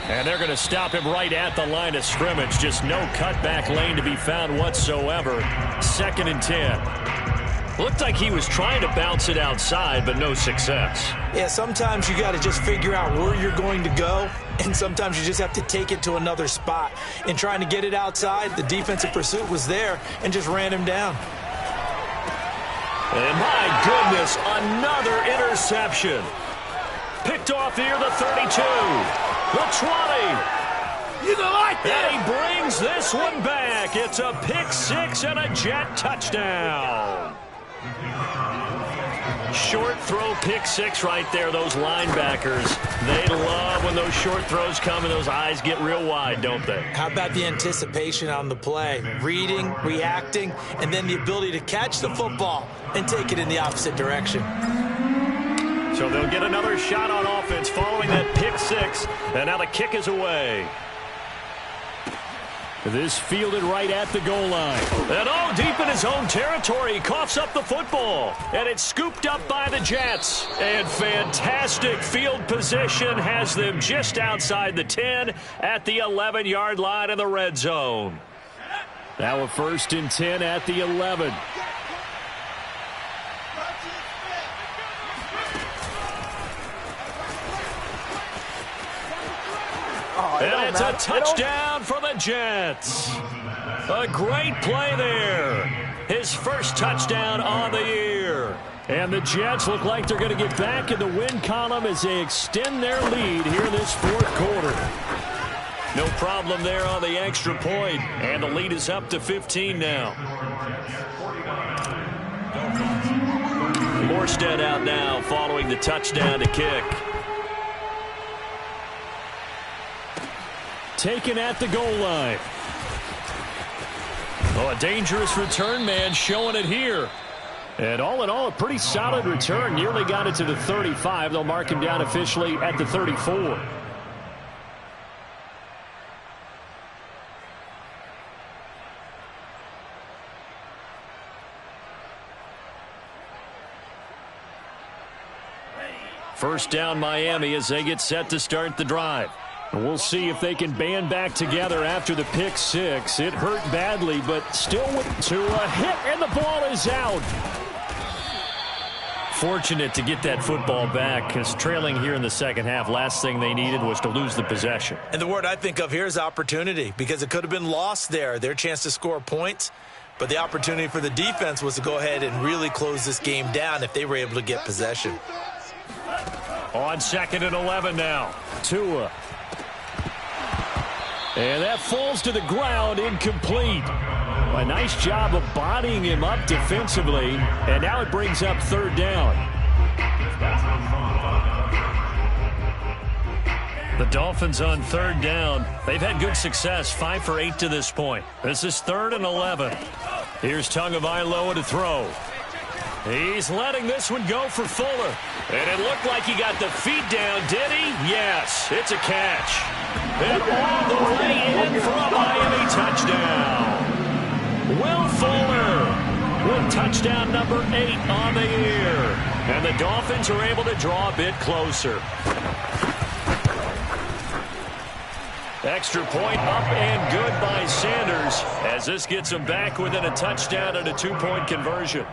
And they're going to stop him right at the line of scrimmage. Just no cutback lane to be found whatsoever. 2nd and 10. Looked like he was trying to bounce it outside, but no success. Yeah, sometimes you got to just figure out where you're going to go, and sometimes you just have to take it to another spot. In trying to get it outside, the defensive pursuit was there and just ran him down. And my goodness, another interception. Picked off near the 32, the 20, You don't like that? And he brings this one back. It's a pick six and a Jet touchdown. Short throw pick six right there, those linebackers. They love when those short throws come and those eyes get real wide, don't they? How about the anticipation on the play? Reading, reacting, and then the ability to catch the football and take it in the opposite direction. So they'll get another shot on offense following that pick six, and now the kick is away. This fielded right at the goal line. And deep in his own territory, he coughs up the football. And it's scooped up by the Jets. And fantastic field position has them just outside the 10 at the 11-yard line in the red zone. Now a 1st and 10 at the 11. And it's a touchdown for the Jets. A great play there. His first touchdown on the year. And the Jets look like they're going to get back in the win column as they extend their lead here in this 4th quarter. No problem there on the extra point. And the lead is up to 15 now. Morstead out now following the touchdown to kick. Taken at the goal line. Oh, a dangerous return man showing it here. And all in all, a pretty solid return. Nearly got it to the 35. They'll mark him down officially at the 34. First down Miami as they get set to start the drive. We'll see if they can band back together after the pick six. It hurt badly, but still went to a hit, and the ball is out. Fortunate to get that football back, because trailing here in the second half, last thing they needed was to lose the possession. And the word I think of here is opportunity, because it could have been lost there. Their chance to score points, but the opportunity for the defense was to go ahead and really close this game down if they were able to get possession. On 2nd and 11 now. Tua. And that falls to the ground, incomplete. A nice job of bodying him up defensively, and now it brings up 3rd down. The Dolphins on 3rd down. They've had good success, 5 for 8 to this point. This is 3rd and 11. Here's Tagovailoa to throw. He's letting this one go for Fuller. And it looked like he got the feet down, did he? Yes, it's a catch. And all the way in for a Miami touchdown. Will Fuller with touchdown number 8 on the year. And the Dolphins are able to draw a bit closer. Extra point up and good by Sanders as this gets them back within a touchdown and a 2-point conversion.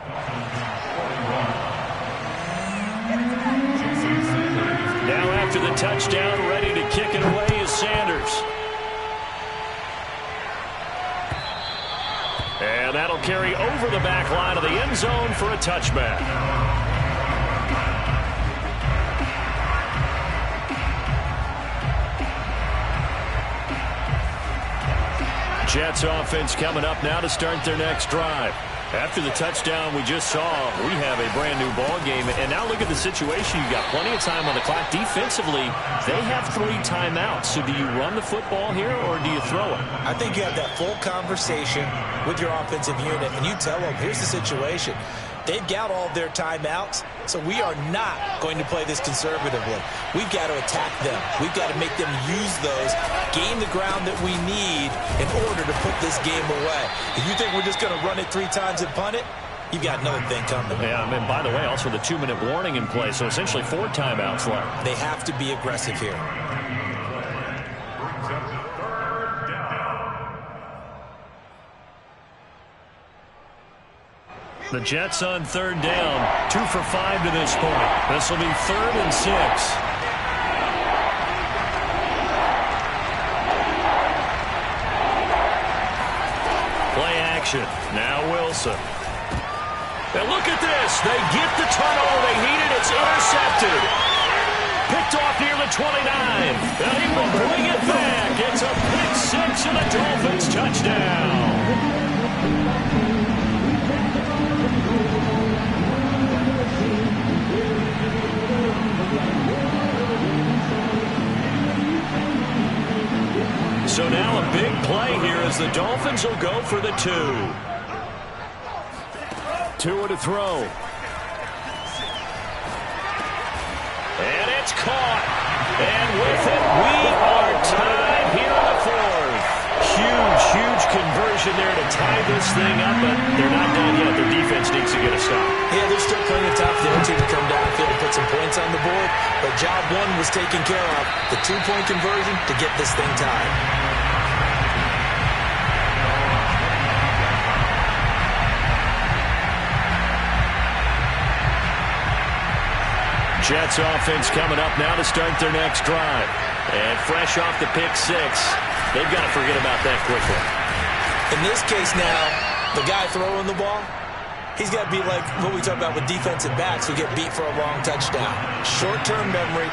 Now after the touchdown, ready to kick it away is Sanders. And that'll carry over the back line of the end zone for a touchback. Jets offense coming up now to start their next drive. After the touchdown we just saw, we have a brand-new ball game. And now look at the situation. You've got plenty of time on the clock. Defensively, they have 3 timeouts. So do you run the football here or do you throw it? I think you have that full conversation with your offensive unit, and you tell them, here's the situation. They've got all of their timeouts, so we are not going to play this conservatively. We've got to attack them. We've got to make them use those, gain the ground that we need in order to put this game away. If you think we're just going to run it 3 times and punt it, you've got another thing coming. Yeah, and by the way, also the 2-minute warning in play, so essentially 4 timeouts left. They have to be aggressive here. The Jets on 3rd down, 2 for 5 to this point. This will be 3rd and 6. Play action. Now Wilson. And look at this. They get the turnover they needed. It's intercepted. Picked off near the 29. And he will bring it back. It's a So now a big play here as the Dolphins will go for the 2. 2 to throw. And it's caught. And with it, we are tied here in the 4th. Huge conversion there to tie this thing up, but they're not done yet. Their defense needs to get a stop. Yeah, there's still plenty of time for the other team to come downfield and put some points on the board, but job 1 was taken care of. The 2-point conversion to get this thing tied. Jets offense coming up now to start their next drive. And fresh off the pick 6, they've got to forget about that quickly. In this case now, the guy throwing the ball, he's got to be like what we talk about with defensive backs who get beat for a long touchdown. Short-term memory,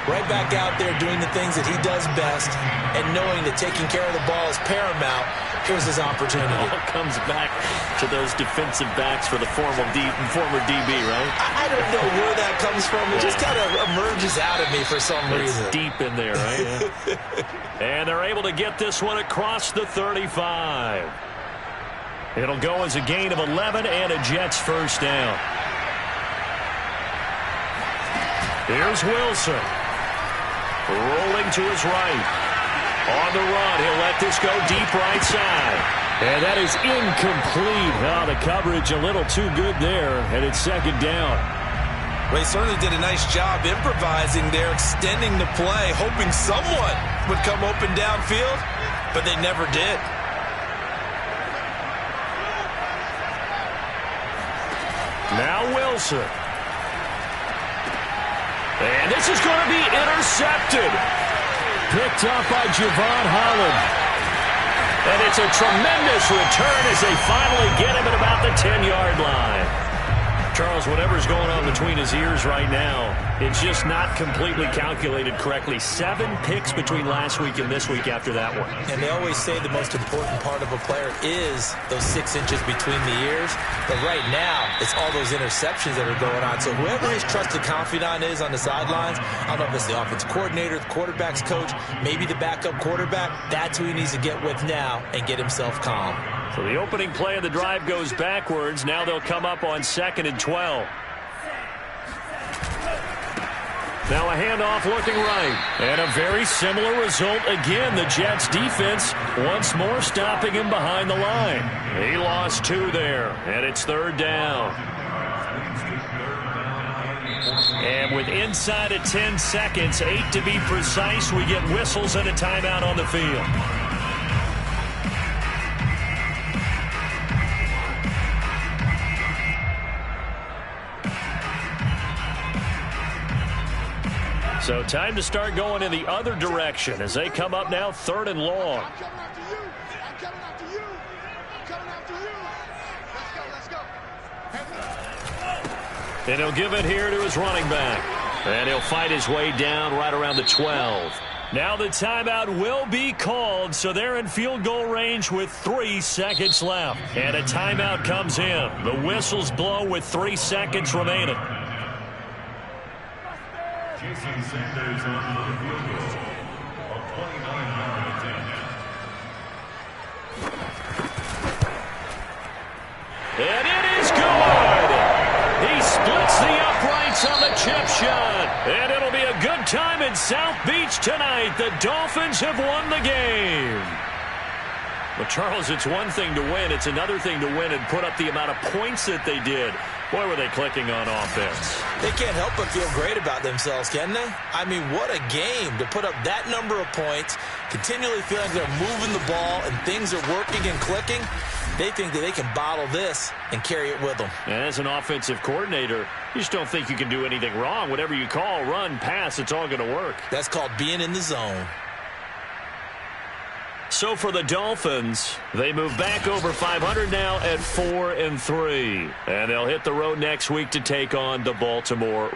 right back out there doing the things that he does best, and knowing that taking care of the ball is paramount. Here's his opportunity. It all comes back to those defensive backs for the former DB, right? I don't know where that comes from. It just kind of emerges out of me for some reason. It's deep in there, right? Yeah. And they're able to get this one across the 35. It'll go as a gain of 11 and a Jets first down. Here's Wilson. Rolling to his right. On the run, he'll let this go deep right side. And that is incomplete. Oh, the coverage a little too good there, and it's second down. Well, he certainly did a nice job improvising there, extending the play, hoping someone would come open downfield, but they never did. Now Wilson. And this is going to be intercepted. Picked up by Javon Holland. And it's a tremendous return as they finally get him at about the 10-yard line. Charles, whatever's going on between his ears right now, it's just not completely calculated correctly. 7 picks between last week and this week after that one. And they always say the most important part of a player is those 6 inches between the ears. But right now, it's all those interceptions that are going on. So whoever his trusted confidant is on the sidelines, I don't know if it's the offense coordinator, the quarterback's coach, maybe the backup quarterback, that's who he needs to get with now and get himself calm. So the opening play of the drive goes backwards. Now they'll come up on 2nd and 12. Now a handoff looking right. And a very similar result again. The Jets defense once more stopping him behind the line. He lost 2 there, and it's 3rd down. And with inside of 10 seconds, 8 to be precise, we get whistles and a timeout on the field. So time to start going in the other direction as they come up now 3rd and long. I'm coming after you. I'm coming after you. I'm coming after you. Let's go. And he'll give it here to his running back. And he'll fight his way down right around the 12. Now the timeout will be called, so they're in field goal range with 3 seconds left. And a timeout comes in. The whistles blow with 3 seconds remaining. Jason Sanders on the field goal of 29-yard attempt. And it is good! He splits the uprights on the chip shot. And it'll be a good time in South Beach tonight. The Dolphins have won the game. Well, Charles, it's one thing to win. It's another thing to win and put up the amount of points that they did. Boy, were they clicking on offense. They can't help but feel great about themselves, can they? I mean, what a game to put up that number of points, continually feeling like they're moving the ball and things are working and clicking. They think that they can bottle this and carry it with them. And as an offensive coordinator, you just don't think you can do anything wrong. Whatever you call, run, pass, it's all going to work. That's called being in the zone. So for the Dolphins, they move back over 500 now at 4-3. And they'll hit the road next week to take on the Baltimore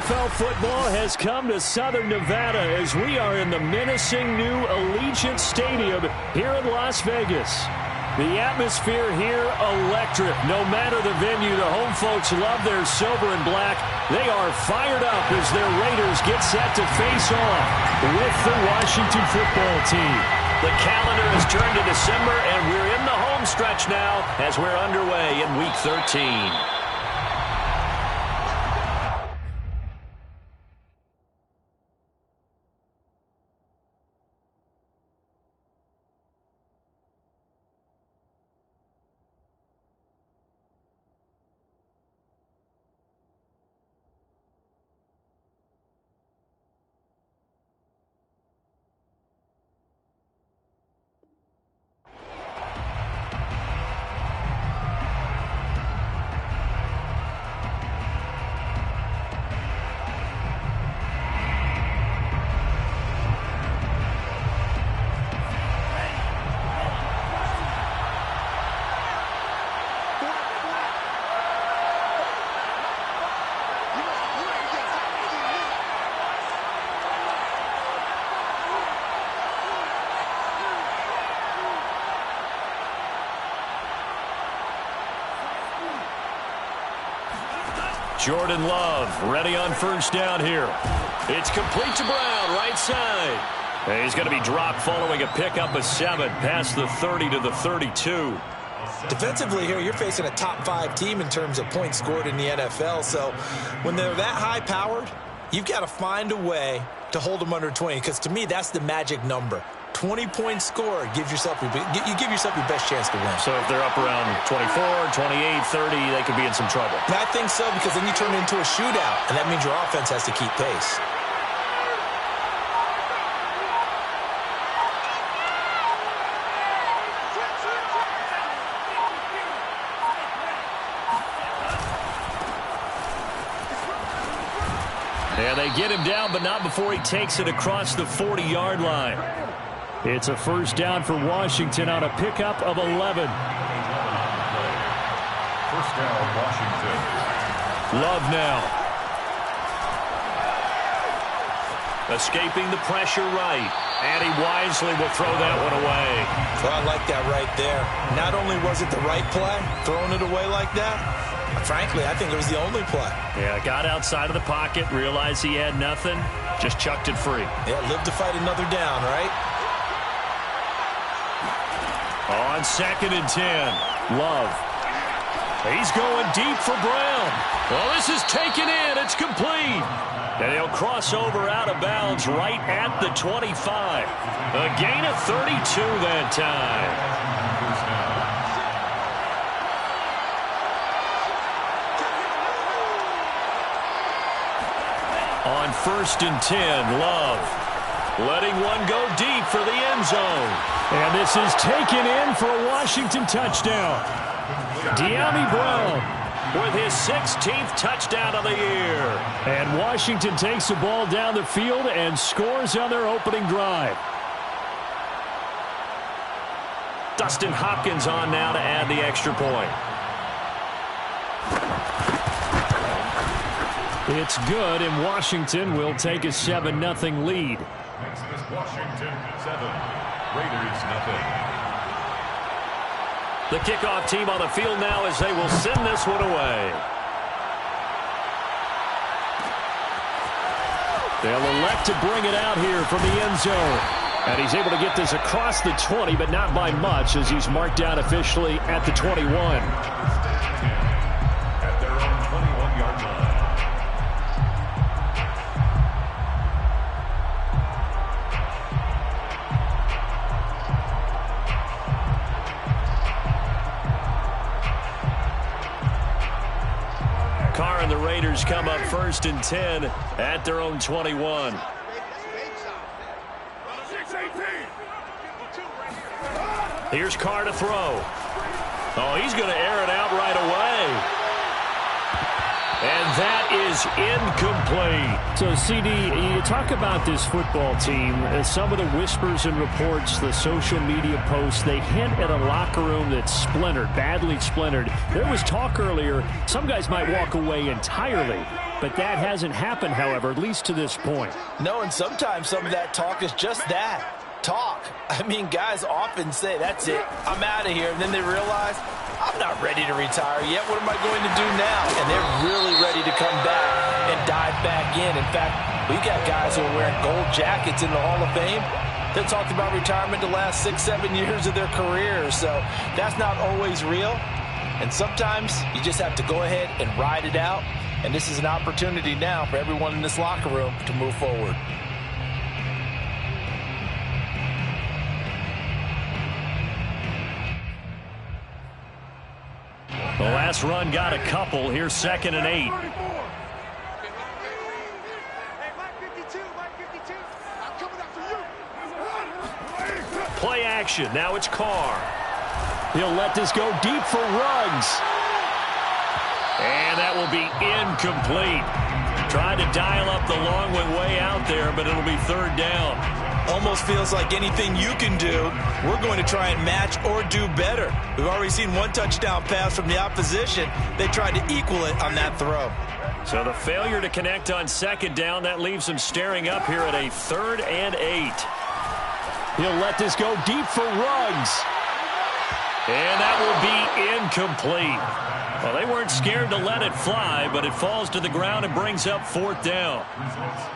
NFL football has come to Southern Nevada as we are in the menacing new Allegiant Stadium here in Las Vegas. The atmosphere here electric. No matter the venue, the home folks love their silver and black. They are fired up as their Raiders get set to face off with the Washington football team. The calendar has turned to December, and we're in the home stretch now as we're underway in Week 13. Jordan Love ready on first down here. It's complete to Brown, right side. And he's going to be dropped following a pickup of 7 past the 30 to the 32. Defensively here, you're facing a top-5 team in terms of points scored in the NFL. So when they're that high-powered, you've got to find a way to hold them under 20. Because to me, that's the magic number. 20 points scored gives yourself you give yourself your best chance to win. So if they're up around 24, 28, 30, they could be in some trouble. And I think so, because then you turn it into a shootout, and that means your offense has to keep pace. And they get him down, but not before he takes it across the 40-yard line. It's a first down for Washington on a pickup of 11. First down, Washington. Love now. Escaping the pressure right. And he wisely will throw that one away. So I like that right there. Not only was it the right play, throwing it away like that, frankly, I think it was the only play. Yeah, got outside of the pocket, realized he had nothing, Just chucked it free. Yeah, live to fight another down, right? On 2nd and 10, Love. He's going deep for Brown. Well, this is taken in. It's complete. And he'll cross over out of bounds right at the 25. A gain of 32 that time. On 1st and 10, Love. Letting one go deep for the end zone. And this is taken in for a Washington touchdown. De'Ami Brown with his 16th touchdown of the year. And Washington takes the ball down the field and scores on their opening drive. Dustin Hopkins on now to add the extra point. It's good, and Washington will take a 7-0 lead. Next is Washington 7, Raiders 0. The kickoff team on the field now as they will send this one away. They'll elect to bring it out here from the end zone. And he's able to get this across the 20, but not by much as he's marked down officially at the 21. At their own 21-yard line. Carr and the Raiders come up 1st and 10 at their own 21. Here's Carr to throw. Oh, he's going to air it out right away. And that is incomplete. So, CD, you talk about this football team. Some of the whispers and reports, the social media posts, they hint at a locker room that's splintered, badly splintered. There was talk earlier, some guys might walk away entirely. But that hasn't happened, however, at least to this point. No, and sometimes some of that talk is just that. Talk. I mean, guys often say, that's it, I'm out of here. And then they realize, I'm not ready to retire yet. What am I going to do now? And they're really ready to come back and dive back in. In fact, we got guys who are wearing gold jackets in the Hall of Fame that talked about retirement the last 6-7 years of their careers. So that's not always real. And sometimes you just have to go ahead and ride it out. And this is an opportunity now for everyone in this locker room to move forward. The last run got a couple. Here's 2nd and 8. Play action. Now it's Carr. He'll let this go deep for Ruggs. And that will be incomplete. Tried to dial up the long one way out there, but it'll be 3rd down. Almost feels like anything you can do, we're going to try and match or do better. We've already seen one touchdown pass from the opposition. They tried to equal it on that throw. So the failure to connect on 2nd down, that leaves them staring up here at a 3rd and 8. He'll let this go deep for Ruggs. And that will be incomplete. Well, they weren't scared to let it fly, but it falls to the ground and brings up 4th down.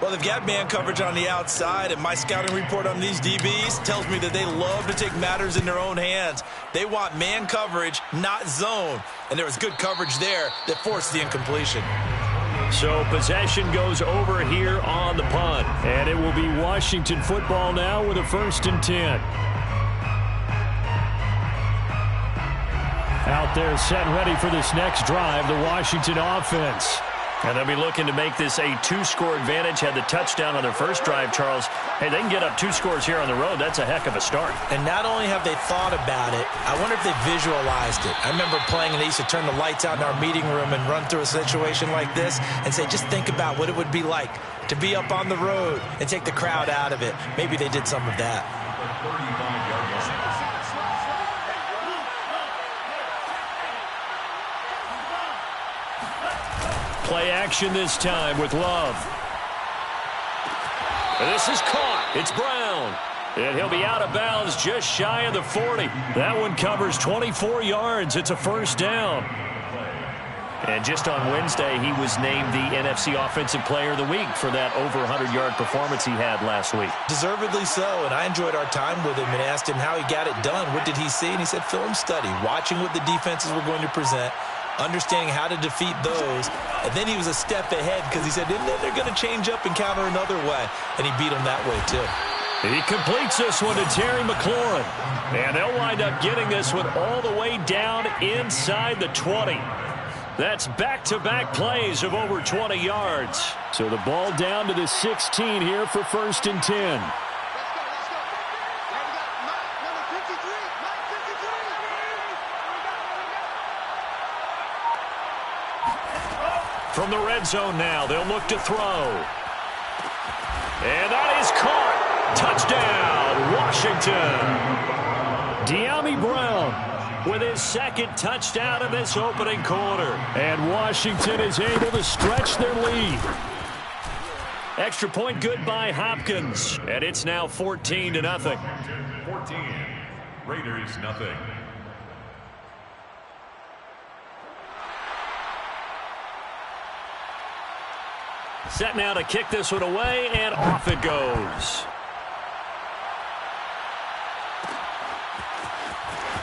Well, they've got man coverage on the outside, and my scouting report on these DBs tells me that they love to take matters in their own hands. They want man coverage, not zone. And there was good coverage there that forced the incompletion. So possession goes over here on the punt. And it will be Washington football now with a 1st and 10. Out there set and ready for this next drive, the Washington offense. And they'll be looking to make this a 2-score advantage. Had the touchdown on their first drive, Charles. Hey, they can get up 2 scores here on the road. That's a heck of a start. And not only have they thought about it, I wonder if they visualized it. I remember playing, and they used to turn the lights out in our meeting room and run through a situation like this and say, just think about what it would be like to be up on the road and take the crowd out of it. Maybe they did some of that. Play action this time with Love. This is caught. It's Brown. And he'll be out of bounds just shy of the 40. That one covers 24 yards. It's a 1st down. And just on Wednesday, he was named the NFC Offensive Player of the Week for that over 100-yard performance he had last week. Deservedly so, and I enjoyed our time with him and asked him how he got it done. What did he see? And he said film study, watching what the defenses were going to present, understanding how to defeat those. And then he was a step ahead because he said, and then they're going to change up and counter another way. And he beat them that way, too. He completes this one to Terry McLaurin. And they'll wind up getting this one all the way down inside the 20. That's back-to-back plays of over 20 yards. So the ball down to the 16 here for 1st and 10. From the red zone now, they'll look to throw. And that is caught. Touchdown, Washington. De'Ami Brown with his second touchdown in this opening quarter. And Washington is able to stretch their lead. Extra point good by Hopkins. And it's now 14-0. 14. Raiders nothing. Set now to kick this one away, and off it goes.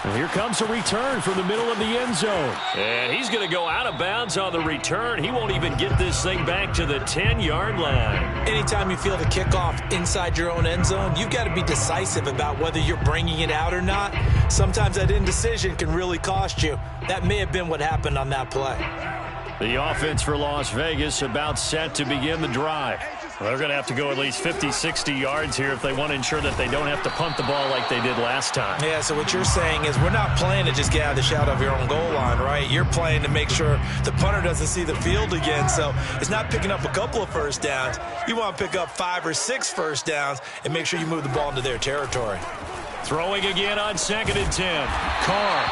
And here comes a return from the middle of the end zone. And he's going to go out of bounds on the return. He won't even get this thing back to the 10-yard line. Anytime you feel the kickoff inside your own end zone, you've got to be decisive about whether you're bringing it out or not. Sometimes that indecision can really cost you. That may have been what happened on that play. The offense for Las Vegas about set to begin the drive. Well, they're going to have to go at least 50, 60 yards here if they want to ensure that they don't have to punt the ball like they did last time. Yeah, so what you're saying is we're not playing to just get out of the shadow of your own goal line, right? You're playing to make sure the punter doesn't see the field again. So it's not picking up a couple of first downs. You want to pick up 5 or 6 first downs and make sure you move the ball into their territory. Throwing again on 2nd and 10. Carr,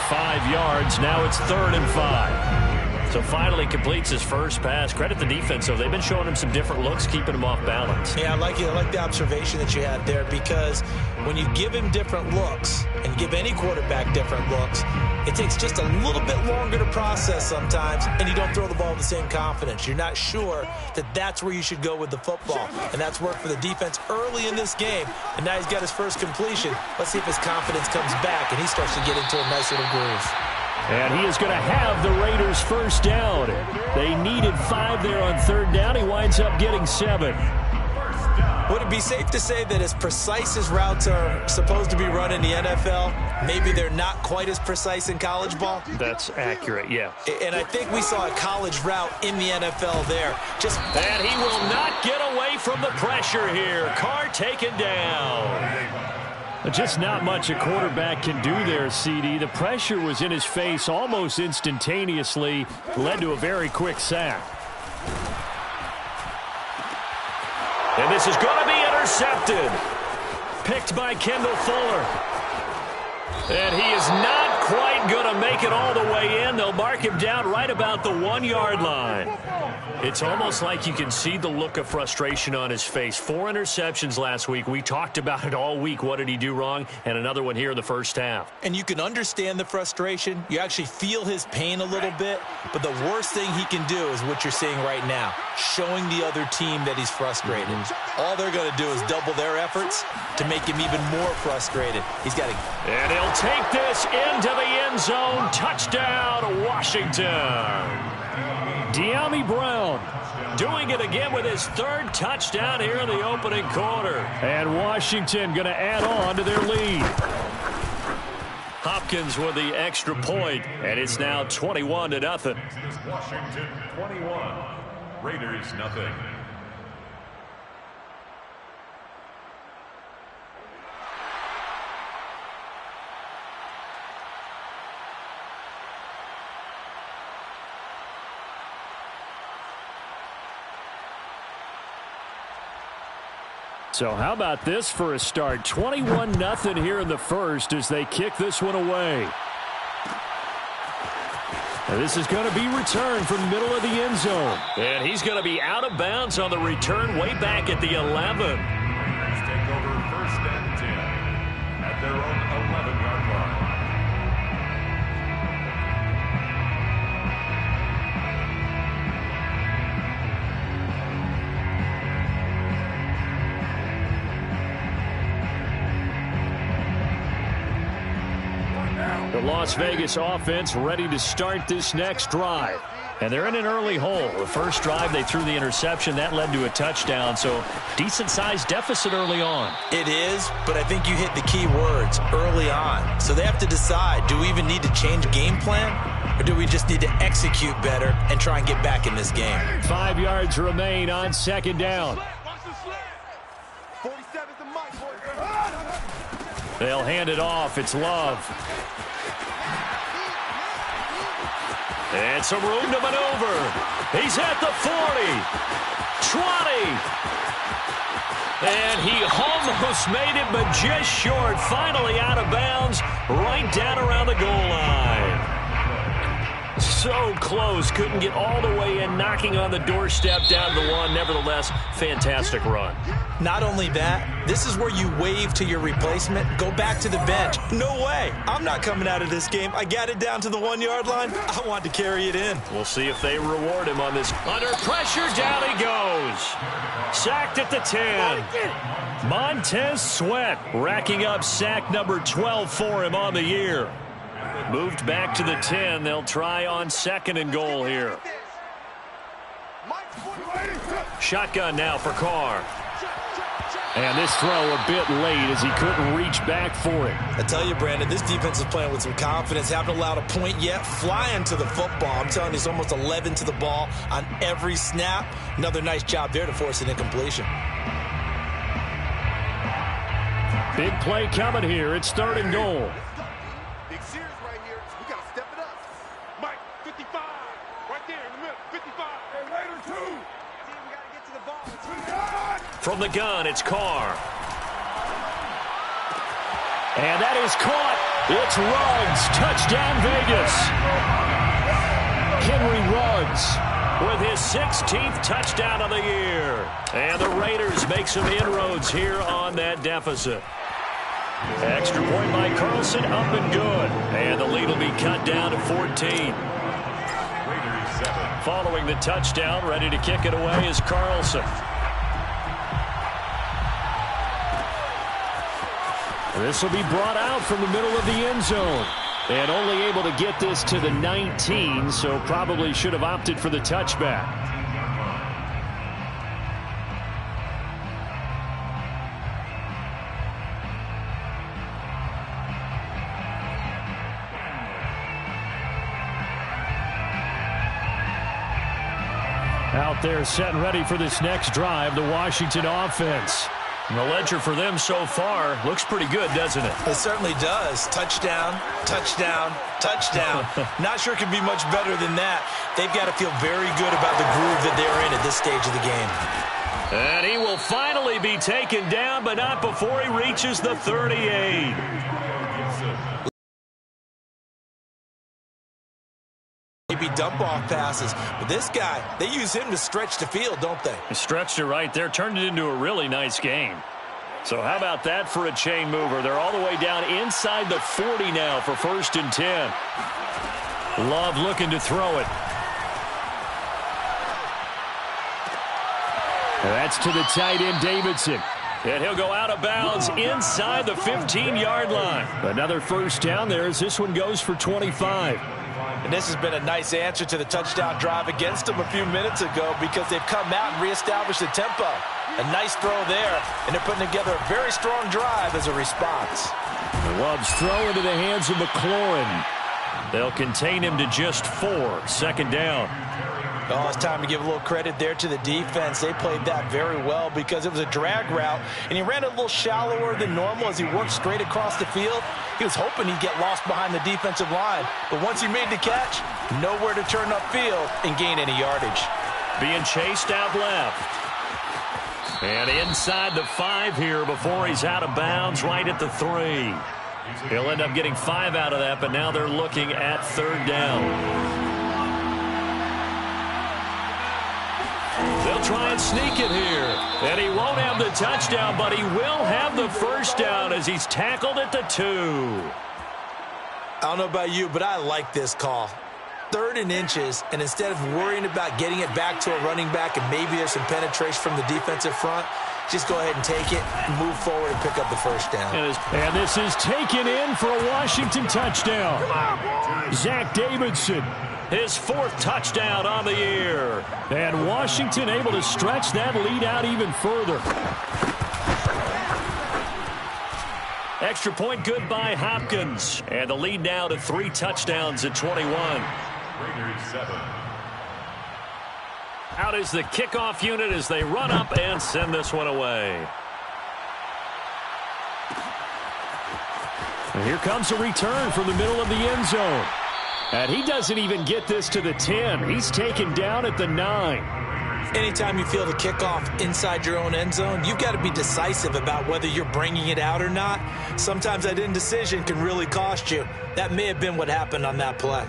5 yards. Now it's 3rd and 5. So finally completes his first pass. Credit the defense, though. They've been showing him some different looks, keeping him off balance. Yeah, I like the observation that you had there, because when you give him different looks and give any quarterback different looks, it takes just a little bit longer to process sometimes, and you don't throw the ball with the same confidence. You're not sure that that's where you should go with the football, and that's worked for the defense early in this game, and now he's got his first completion. Let's see if his confidence comes back and he starts to get into a nice little groove. And he is going to have the Raiders first down. They needed 5 there on 3rd down. He winds up getting 7. Would it be safe to say that as precise as routes are supposed to be run in the NFL, maybe they're not quite as precise in college ball? That's accurate, yeah. And I think we saw a college route in the NFL there. And he will not get away from the pressure here. Carr taken down. Just not much a quarterback can do there, CD. The pressure was in his face almost instantaneously, led to a very quick sack. And this is going to be intercepted. Picked by Kendall Fuller. And he is not quite going to make it all the way in. They'll mark him down right about the 1-yard line. It's almost like you can see the look of frustration on his face. 4 interceptions last week. We talked about it all week. What did he do wrong? And another one here in the first half. And you can understand the frustration. You actually feel his pain a little bit. But the worst thing he can do is what you're seeing right now, showing the other team that he's frustrated. All they're going to do is double their efforts to make him even more frustrated. He's got to... And he'll take this into the end zone. Touchdown, Washington. De'Ami Brown doing it again with his 3rd touchdown here in the opening quarter. And Washington going to add on to their lead. Hopkins with the extra point, and it's now 21-0. Washington 21. Raiders nothing. So how about this for a start? 21-0 here in the first as they kick this one away. And this is going to be returned from the middle of the end zone. And he's going to be out of bounds on the return way back at the 11. Raiders take over 1st and 10 at their own 11-yard line. The Las Vegas offense ready to start this next drive. And they're in an early hole. The first drive, they threw the interception. That led to a touchdown, so decent-sized deficit early on. It is, but I think you hit the key words, early on. So they have to decide, do we even need to change game plan, or do we just need to execute better and try and get back in this game? 5 yards remain on second down. They'll hand it off. It's Love. And some room to maneuver. He's at the 40. 20. And he almost made it, but just short. Finally out of bounds, right down around the goal line. So close. Couldn't get all the way in, knocking on the doorstep down to the one. Nevertheless, fantastic run. Not only that, this is where you wave to your replacement, go back to the bench. No way. I'm not coming out of this game. I got it down to the 1 yard line. I want to carry it in. We'll see if they reward him on this. Under pressure, down he goes. Sacked at the 10. Montez Sweat racking up sack number 12 for him on the year. Moved back to the 10. They'll try on second and goal here. Shotgun now for Carr. And this throw a bit late as he couldn't reach back for it. I tell you, Brandon, this defense is playing with some confidence. Haven't allowed a point yet. Flying to the football. I'm telling you, it's almost 11 to the ball on every snap. Another nice job there to force an incompletion. Big play coming here. It's third and goal. Big series right here. We got to step it up. Mike, 55. Right there in the middle. 55. Hey, later, two. See, we got to get to the ball. From the gun, it's Carr. And that is caught. It's Ruggs. Touchdown, Vegas. Henry Ruggs with his 16th touchdown of the year. And the Raiders make some inroads here on that deficit. Extra point by Carlson, up and good. And the lead will be cut down to 14. Following the touchdown, ready to kick it away is Carlson. This will be brought out from the middle of the end zone. And only able to get this to the 19, so probably should have opted for the touchback. Out there set and ready for this next drive, the Washington offense. And the ledger for them so far looks pretty good, doesn't it? It certainly does. Touchdown, touchdown, touchdown. Not sure it could be much better than that. They've got to feel very good about the groove that they're in at this stage of the game. And he will finally be taken down, but not before he reaches the 38. Maybe dump-off passes, but this guy, they use him to stretch the field, don't they? He stretched it right there, turned it into a really nice game. So how about that for a chain mover? They're all the way down inside the 40 now for 1st and 10. Love looking to throw it. That's to the tight end, Davidson. And he'll go out of bounds inside the 15-yard line. Another first down there as this one goes for 25. And this has been a nice answer to the touchdown drive against them a few minutes ago because they've come out and reestablished the tempo. A nice throw there, and they're putting together a very strong drive as a response. Love's throw into the hands of McLaurin. They'll contain him to just 4. 2nd down. Oh, it's time to give a little credit there to the defense. They played that very well because it was a drag route, and he ran a little shallower than normal as he worked straight across the field. He was hoping he'd get lost behind the defensive line, but once he made the catch, nowhere to turn upfield and gain any yardage. Being chased out left. And inside the 5 here before he's out of bounds right at the 3. He'll end up getting 5 out of that, but now they're looking at 3rd down. They'll try and sneak it here. And he won't have the touchdown, but he will have the first down as he's tackled at the 2. I don't know about you, but I like this call. 3rd and inches, and instead of worrying about getting it back to a running back and maybe there's some penetration from the defensive front, just go ahead and take it, move forward, and pick up the first down. And this is taken in for a Washington touchdown. Zach Davidson, his 4th touchdown on the year. And Washington able to stretch that lead out even further. Extra point good by Hopkins. And the lead now to 3 touchdowns at 21. Raiders 7. Out is the kickoff unit as they run up and send this one away. And here comes a return from the middle of the end zone. And he doesn't even get this to the 10. He's taken down at the 9. Anytime you feel the kickoff inside your own end zone, you've got to be decisive about whether you're bringing it out or not. Sometimes that indecision can really cost you. That may have been what happened on that play.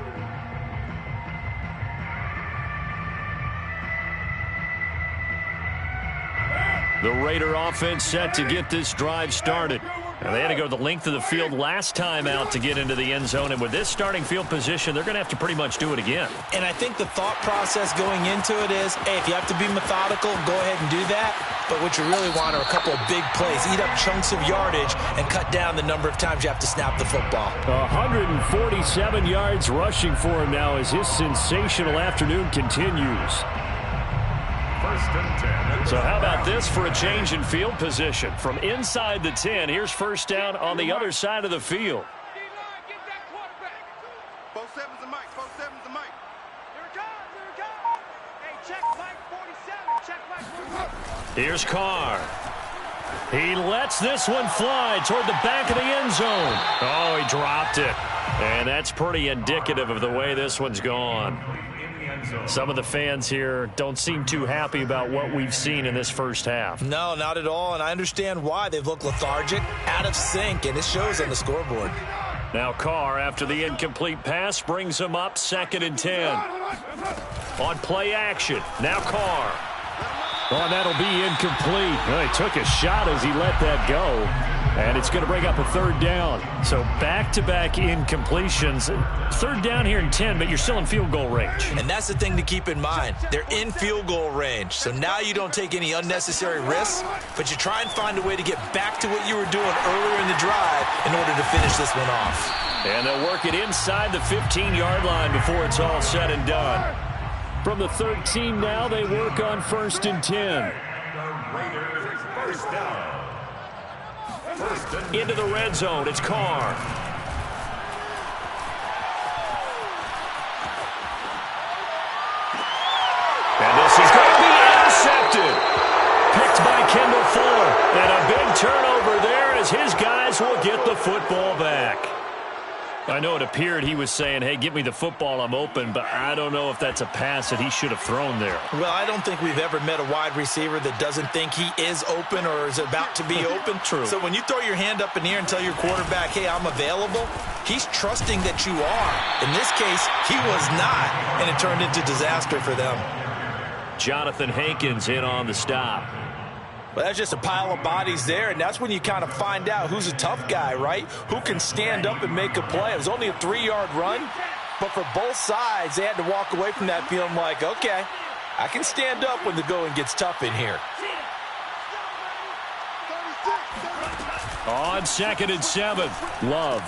The Raider offense set to get this drive started. And they had to go the length of the field last time out to get into the end zone. And with this starting field position, they're going to have to pretty much do it again. And I think the thought process going into it is, hey, if you have to be methodical, go ahead and do that. But what you really want are a couple of big plays. Eat up chunks of yardage and cut down the number of times you have to snap the football. 147 yards rushing for him now as his sensational afternoon continues. 1st and 10. So how about this for a change in field position? From inside the 10, here's first down on the other side of the field. Get that quarterback. 4-7's the mic. 4-7's the mic. Here it comes. Here it comes. Hey, check Mike 47. Check Mike 47. Here's Carr. He lets this one fly toward the back of the end zone. Oh, he dropped it. And that's pretty indicative of the way this one's gone. Some of the fans here don't seem too happy about what we've seen in this first half. No, not at all, and I understand why. They've looked lethargic, out of sync, and it shows on the scoreboard. Now Carr, after the incomplete pass, brings him up 2nd and 10. On play action, now Carr. Oh, that'll be incomplete. Well, he took a shot as he let that go. And it's going to bring up a 3rd down. So back-to-back incompletions. 3rd down here in 10, but you're still in field goal range. And that's the thing to keep in mind. They're in field goal range. So now you don't take any unnecessary risks, but you try and find a way to get back to what you were doing earlier in the drive in order to finish this one off. And they'll work it inside the 15-yard line before it's all said and done. From the 13 now, they work on 1st and 10. The Raiders 1st down. Into the red zone, it's Carr. And this is going to be intercepted. Picked by Kendall Fuller. And a big turnover there as his guys will get the football back. I know it appeared he was saying, hey, give me the football, I'm open, but I don't know if that's a pass that he should have thrown there. Well, I don't think we've ever met a wide receiver that doesn't think he is open or is about to be open. True. So when you throw your hand up in the air and tell your quarterback, hey, I'm available, he's trusting that you are. In this case, he was not, and it turned into disaster for them. Jonathan Hankins in on the stop. Well, that's just a pile of bodies there, and that's when you kind of find out who's a tough guy, right? Who can stand up and make a play. It was only a 3-yard run, but for both sides, they had to walk away from that feeling like, okay, I can stand up when the going gets tough in here. On 2nd and 7, Love.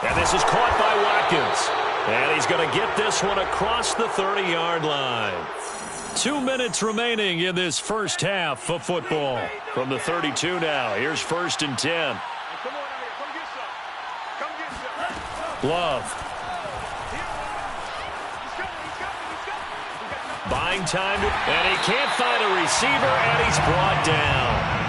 And this is caught by Watkins. And he's going to get this one across the 30-yard line. 2 minutes remaining in this first half of football. From the 32 now, here's 1st and 10. Come on out here. Come get some. Come get some. Love. Buying time, and he can't find a receiver, and he's brought down.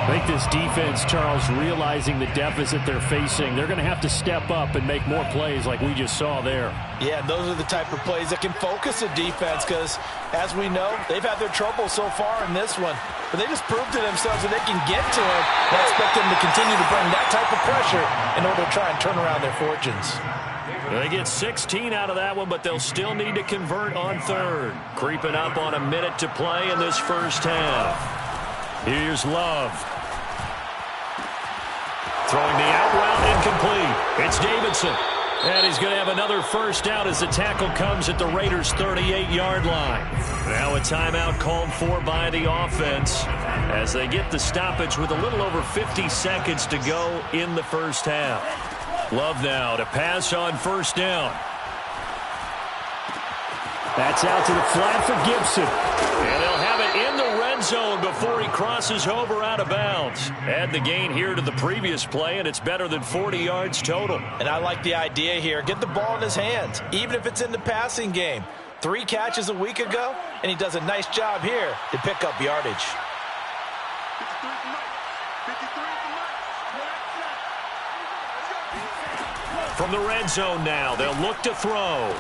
I think this defense, Charles, realizing the deficit they're facing, they're going to have to step up and make more plays like we just saw there. Yeah, those are the type of plays that can focus a defense because, as we know, they've had their trouble so far in this one. But they just proved to themselves that they can get to him. I expect them to continue to bring that type of pressure in order to try and turn around their fortunes. They get 16 out of that one, but they'll still need to convert on 3rd. Creeping up on a minute to play in this first half. Here's Love. Throwing the out route incomplete. It's Davidson. And he's going to have another first down as the tackle comes at the Raiders' 38-yard line. Now a timeout called for by the offense as they get the stoppage with a little over 50 seconds to go in the first half. Love now to pass on first down. That's out to the flat for Gibson. And they'll have it in the red zone before he crosses over out of bounds. Add the gain here to the previous play, and it's better than 40 yards total. And I like the idea here. Get the ball in his hands, even if it's in the passing game. 3 catches a week ago, and he does a nice job here to pick up yardage. 53 for Mike. 53 for Mike. From the red zone now, they'll look to throw.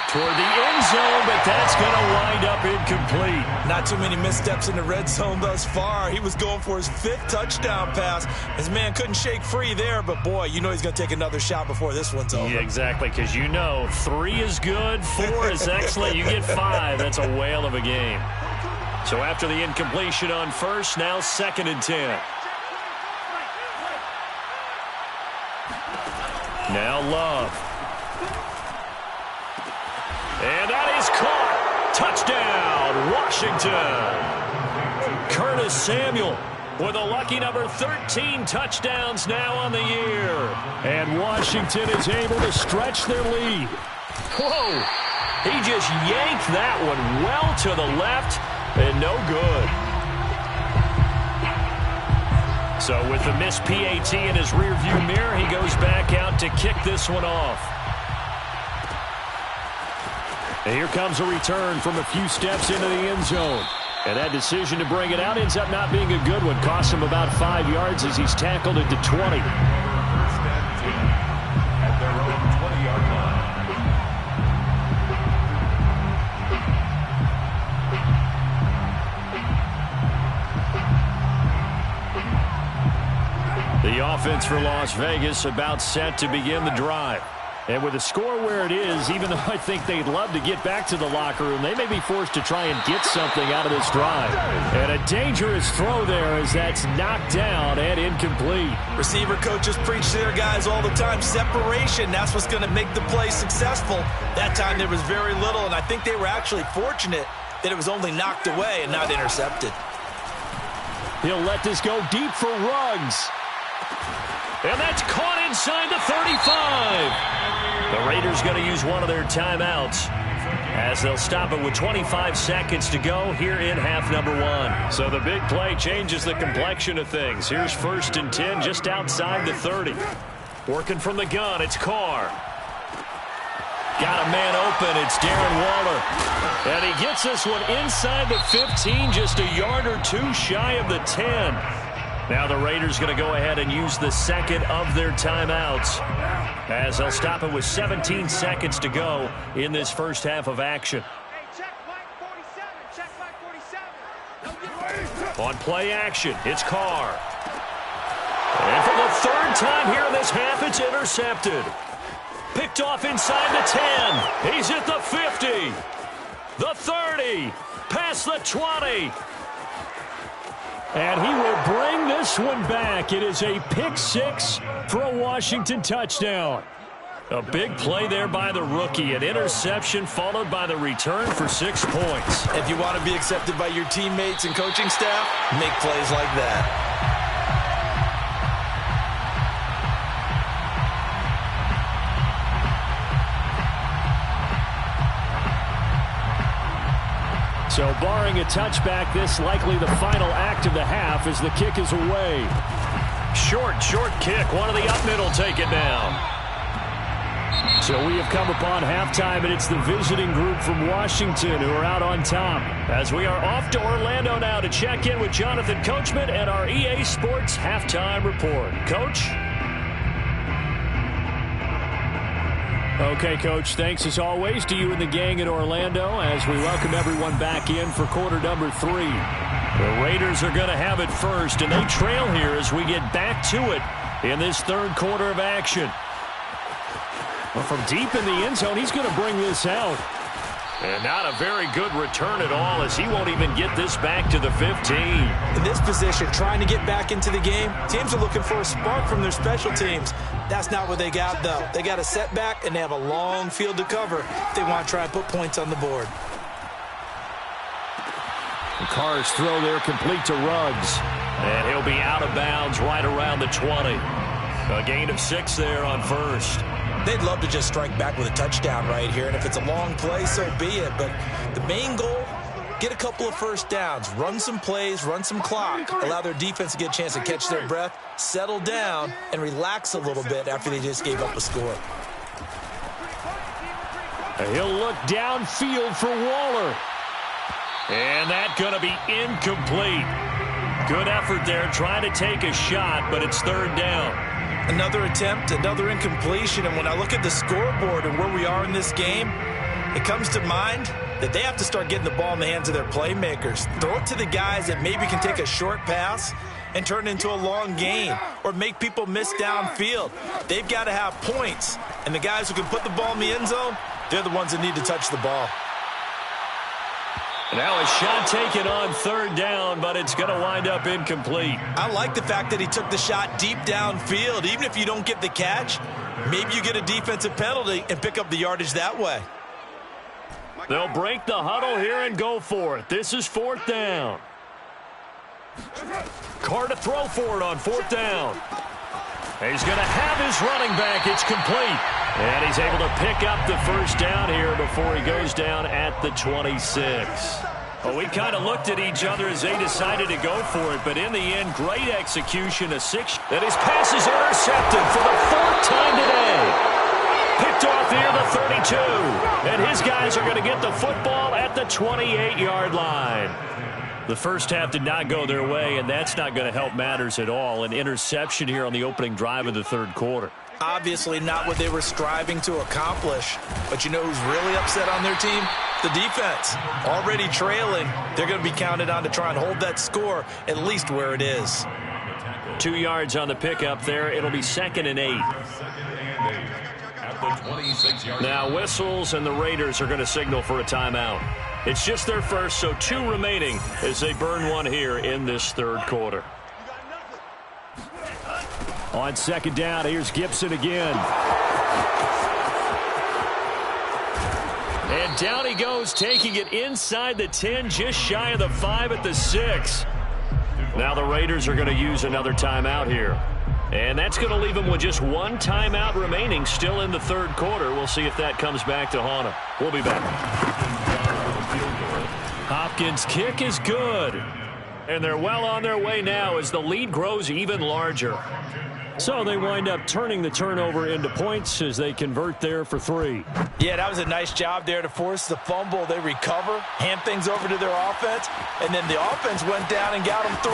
Toward the end zone, but that's going to wind up incomplete. Not too many missteps in the red zone thus far. He was going for his 5th touchdown pass. His man couldn't shake free there, but boy, you know he's going to take another shot before this one's over. Yeah, exactly, because you know 3 is good, 4 is excellent. You get 5. That's a whale of a game. So after the incompletion on first, now 2nd and 10. Now Love. And that is caught. Touchdown, Washington. Curtis Samuel with a lucky number 13 touchdowns now on the year. And Washington is able to stretch their lead. Whoa. He just yanked that one well to the left and no good. So with the missed PAT in his rearview mirror, he goes back out to kick this one off. And here comes a return from a few steps into the end zone. And that decision to bring it out ends up not being a good one. Costs him about 5 yards as he's tackled at the 20. At their own 20-yard line. The offense for Las Vegas about set to begin the drive. And with the score where it is, even though I think they'd love to get back to the locker room, they may be forced to try and get something out of this drive. And a dangerous throw there as that's knocked down and incomplete. Receiver coaches preach to their guys all the time. Separation, that's what's going to make the play successful. That time there was very little, and I think they were actually fortunate that it was only knocked away and not intercepted. He'll let this go deep for Ruggs. And that's caught inside the 35. The Raiders going to use one of their timeouts as they'll stop it with 25 seconds to go here in half number 1. So the big play changes the complexion of things. Here's 1st and 10 just outside the 30. Working from the gun, it's Carr. Got a man open, it's Darren Waller. And he gets this one inside the 15, just a yard or 2 shy of the 10. Now the Raiders going to go ahead and use the 2nd of their timeouts as they'll stop it with 17 seconds to go in this first half of action. Hey, check Mike 47. Check Mike 47. On play action, it's Carr. And for the 3rd time here in this half, it's intercepted. Picked off inside the 10. He's at the 50. The 30. Past the 20. And he will bring this one back. It is a pick 6 for a Washington touchdown. A big play there by the rookie. An interception followed by the return for 6 points. If you want to be accepted by your teammates and coaching staff, make plays like that. So barring a touchback, this likely the final act of the half as the kick is away. Short kick. One of the up middle take it down. So we have come upon halftime, and it's the visiting group from Washington who are out on top. As we are off to Orlando now to check in with Jonathan Coachman and our EA Sports Halftime Report. Coach? Okay, Coach, thanks as always to you and the gang in Orlando as we welcome everyone back in for quarter number 3. The Raiders are going to have it first, and they trail here as we get back to it in this 3rd quarter of action. Well, from deep in the end zone, he's going to bring this out. And not a very good return at all, as he won't even get this back to the 15. In this position, trying to get back into the game, teams are looking for a spark from their special teams. That's not what they got, though. They got a setback, and they have a long field to cover if they want to try and put points on the board. The Carr's throw there complete to Ruggs. And he'll be out of bounds right around the 20. A gain of 6 there on first. They'd love to just strike back with a touchdown right here, and if it's a long play, so be it. But the main goal, get a couple of first downs, run some plays, run some clock, allow their defense to get a chance to catch their breath, settle down, and relax a little bit after they just gave up a score. He'll look downfield for Waller. And that's going to be incomplete. Good effort there, trying to take a shot, but it's third down. Another attempt, another incompletion, and when I look at the scoreboard and where we are in this game, it comes to mind that they have to start getting the ball in the hands of their playmakers. Throw it to the guys that maybe can take a short pass and turn it into a long gain or make people miss downfield. They've got to have points, and the guys who can put the ball in the end zone, they're the ones that need to touch the ball. Now a shot taken on third down, but it's going to wind up incomplete. I like the fact that he took the shot deep downfield. Even if you don't get the catch, maybe you get a defensive penalty and pick up the yardage that way. They'll break the huddle here and go for it. This is fourth down. Carr to throw for it on fourth down. He's going to have his running back. It's complete. And he's able to pick up the first down here before he goes down at the 26. Well, we kind of looked at each other as they decided to go for it, but in the end, great execution. A 6. And his pass is intercepted for the 4th time today. Picked off near the 32. And his guys are going to get the football at the 28-yard line. The first half did not go their way, and that's not going to help matters at all. An interception here on the opening drive of the third quarter. Obviously not what they were striving to accomplish. But you know who's really upset on their team? The defense. Already trailing. They're going to be counted on to try and hold that score at least where it is. 2 yards on the pickup there. It'll be 2nd and 8. Now whistles, and the Raiders are going to signal for a timeout. It's just their first, so 2 remaining as they burn one here in this third quarter. On second down, here's Gibson again. And down he goes, taking it inside the 10, just shy of the 5 at the 6. Now the Raiders are going to use another timeout here. And that's going to leave them with just 1 timeout remaining still in the third quarter. We'll see if that comes back to haunt them. We'll be back. Hopkins' kick is good. And they're well on their way now as the lead grows even larger. So they wind up turning the turnover into points as they convert there for 3. Yeah, that was a nice job there to force the fumble. They recover, hand things over to their offense, and then the offense went down and got them 3.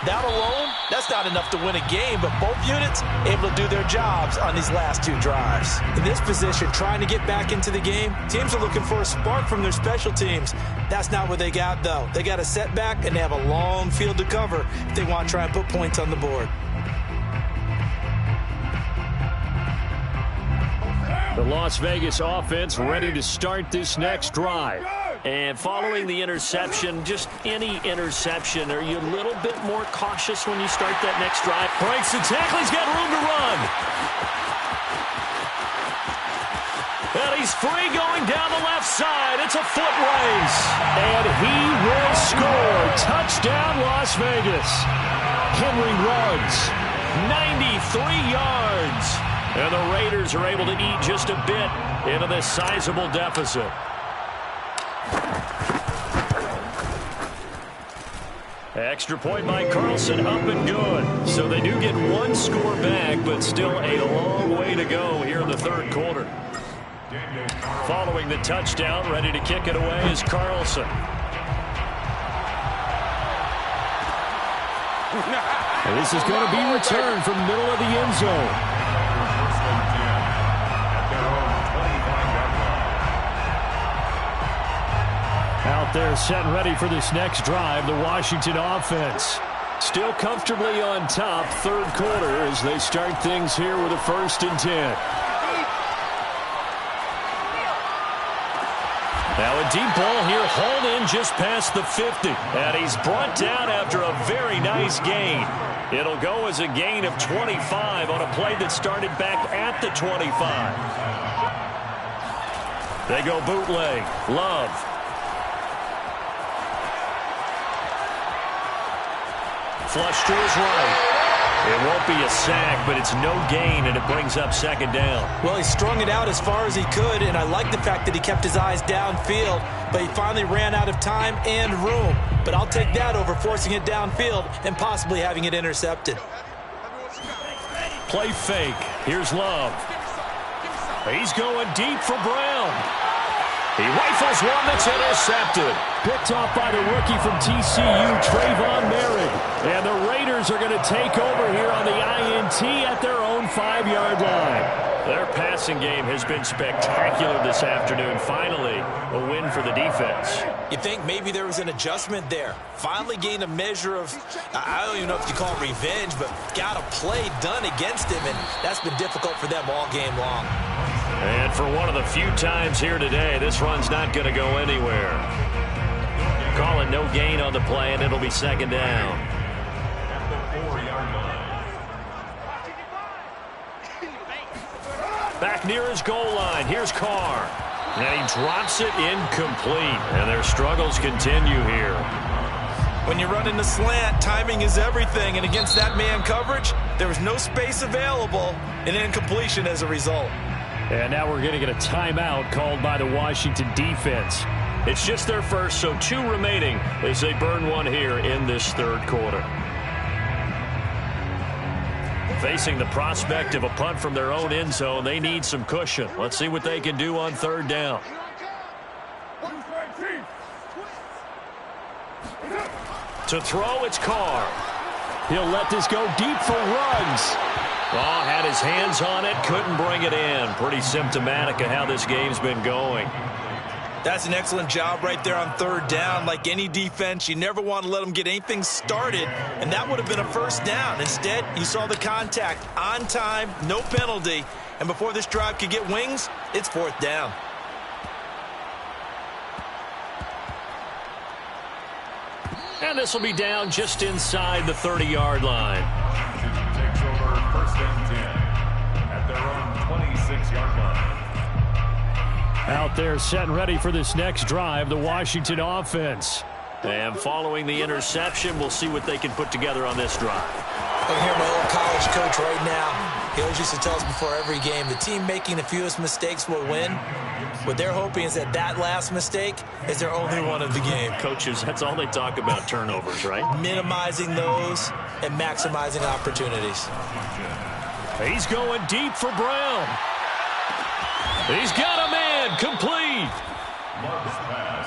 That alone, that's not enough to win a game, but both units able to do their jobs on these last 2 drives. In this position, trying to get back into the game, teams are looking for a spark from their special teams. That's not what they got, though. They got a setback, and they have a long field to cover if they want to try and put points on the board. The Las Vegas offense ready to start this next drive. And following the interception, just any interception, are you a little bit more cautious when you start that next drive? Breaks the tackle, he's got room to run. And he's free going down the left side. It's a foot race. And he will score. Touchdown, Las Vegas. Henry Ruggs. 93 yards. And the Raiders are able to eat just a bit into this sizable deficit. Extra point by Carlson, up and good. So they do get 1 score back, but still a long way to go here in the third quarter. Following the touchdown, ready to kick it away is Carlson. And this is going to be returned from the middle of the end zone. Out there set and ready for this next drive, the Washington offense. Still comfortably on top, third quarter, as they start things here with a 1st and 10. Now a deep ball here, hauled in just past the 50. And he's brought down after a very nice gain. It'll go as a gain of 25 on a play that started back at the 25. They go bootleg. Love. Flush to his right. It won't be a sack, but it's no gain, and it brings up second down. Well, he strung it out as far as he could, and I like the fact that he kept his eyes downfield, but he finally ran out of time and room. But I'll take that over forcing it downfield and possibly having it intercepted. Play fake. Here's Love. He's going deep for Brown. He rifles one that's intercepted. Picked off by the rookie from TCU, Trayvon Merritt. And the Raiders are going to take over here on the INT at their own 5-yard line. Their passing game has been spectacular this afternoon. Finally, a win for the defense. You think maybe there was an adjustment there. Finally gained a measure of, I don't even know if you call it revenge, but got a play done against him, and that's been difficult for them all game long. And for one of the few times here today, this run's not going to go anywhere. Calling no gain on the play, and it'll be second down. Back near his goal line. Here's Carr. And he drops it incomplete. And their struggles continue here. When you run in the slant, timing is everything. And against that man coverage, there was no space available, and incompletion as a result. And now we're going to get a timeout called by the Washington defense. It's just their first, so 2 remaining as they burn one here in this third quarter. Facing the prospect of a punt from their own end zone, they need some cushion. Let's see what they can do on third down. To throw, it's Carr. He'll let this go deep for Ruggs. Oh, had his hands on it, couldn't bring it in. Pretty symptomatic of how this game's been going. That's an excellent job right there on third down. Like any defense, you never want to let them get anything started, and that would have been a first down. Instead, you saw the contact on time, no penalty, and before this drive could get wings, it's fourth down. And this will be down just inside the 30-yard line. Takes over first and 10 at their own 26-yard line. Out there set and ready for this next drive, the Washington offense. And following the interception, we'll see what they can put together on this drive. I can hear my old college coach right now. He always used to tell us before every game, the team making the fewest mistakes will win. What they're hoping is that that last mistake is their only one of the game. Coaches, that's all they talk about, turnovers, right? Minimizing those and maximizing opportunities. He's going deep for Brown. He's got a man, complete.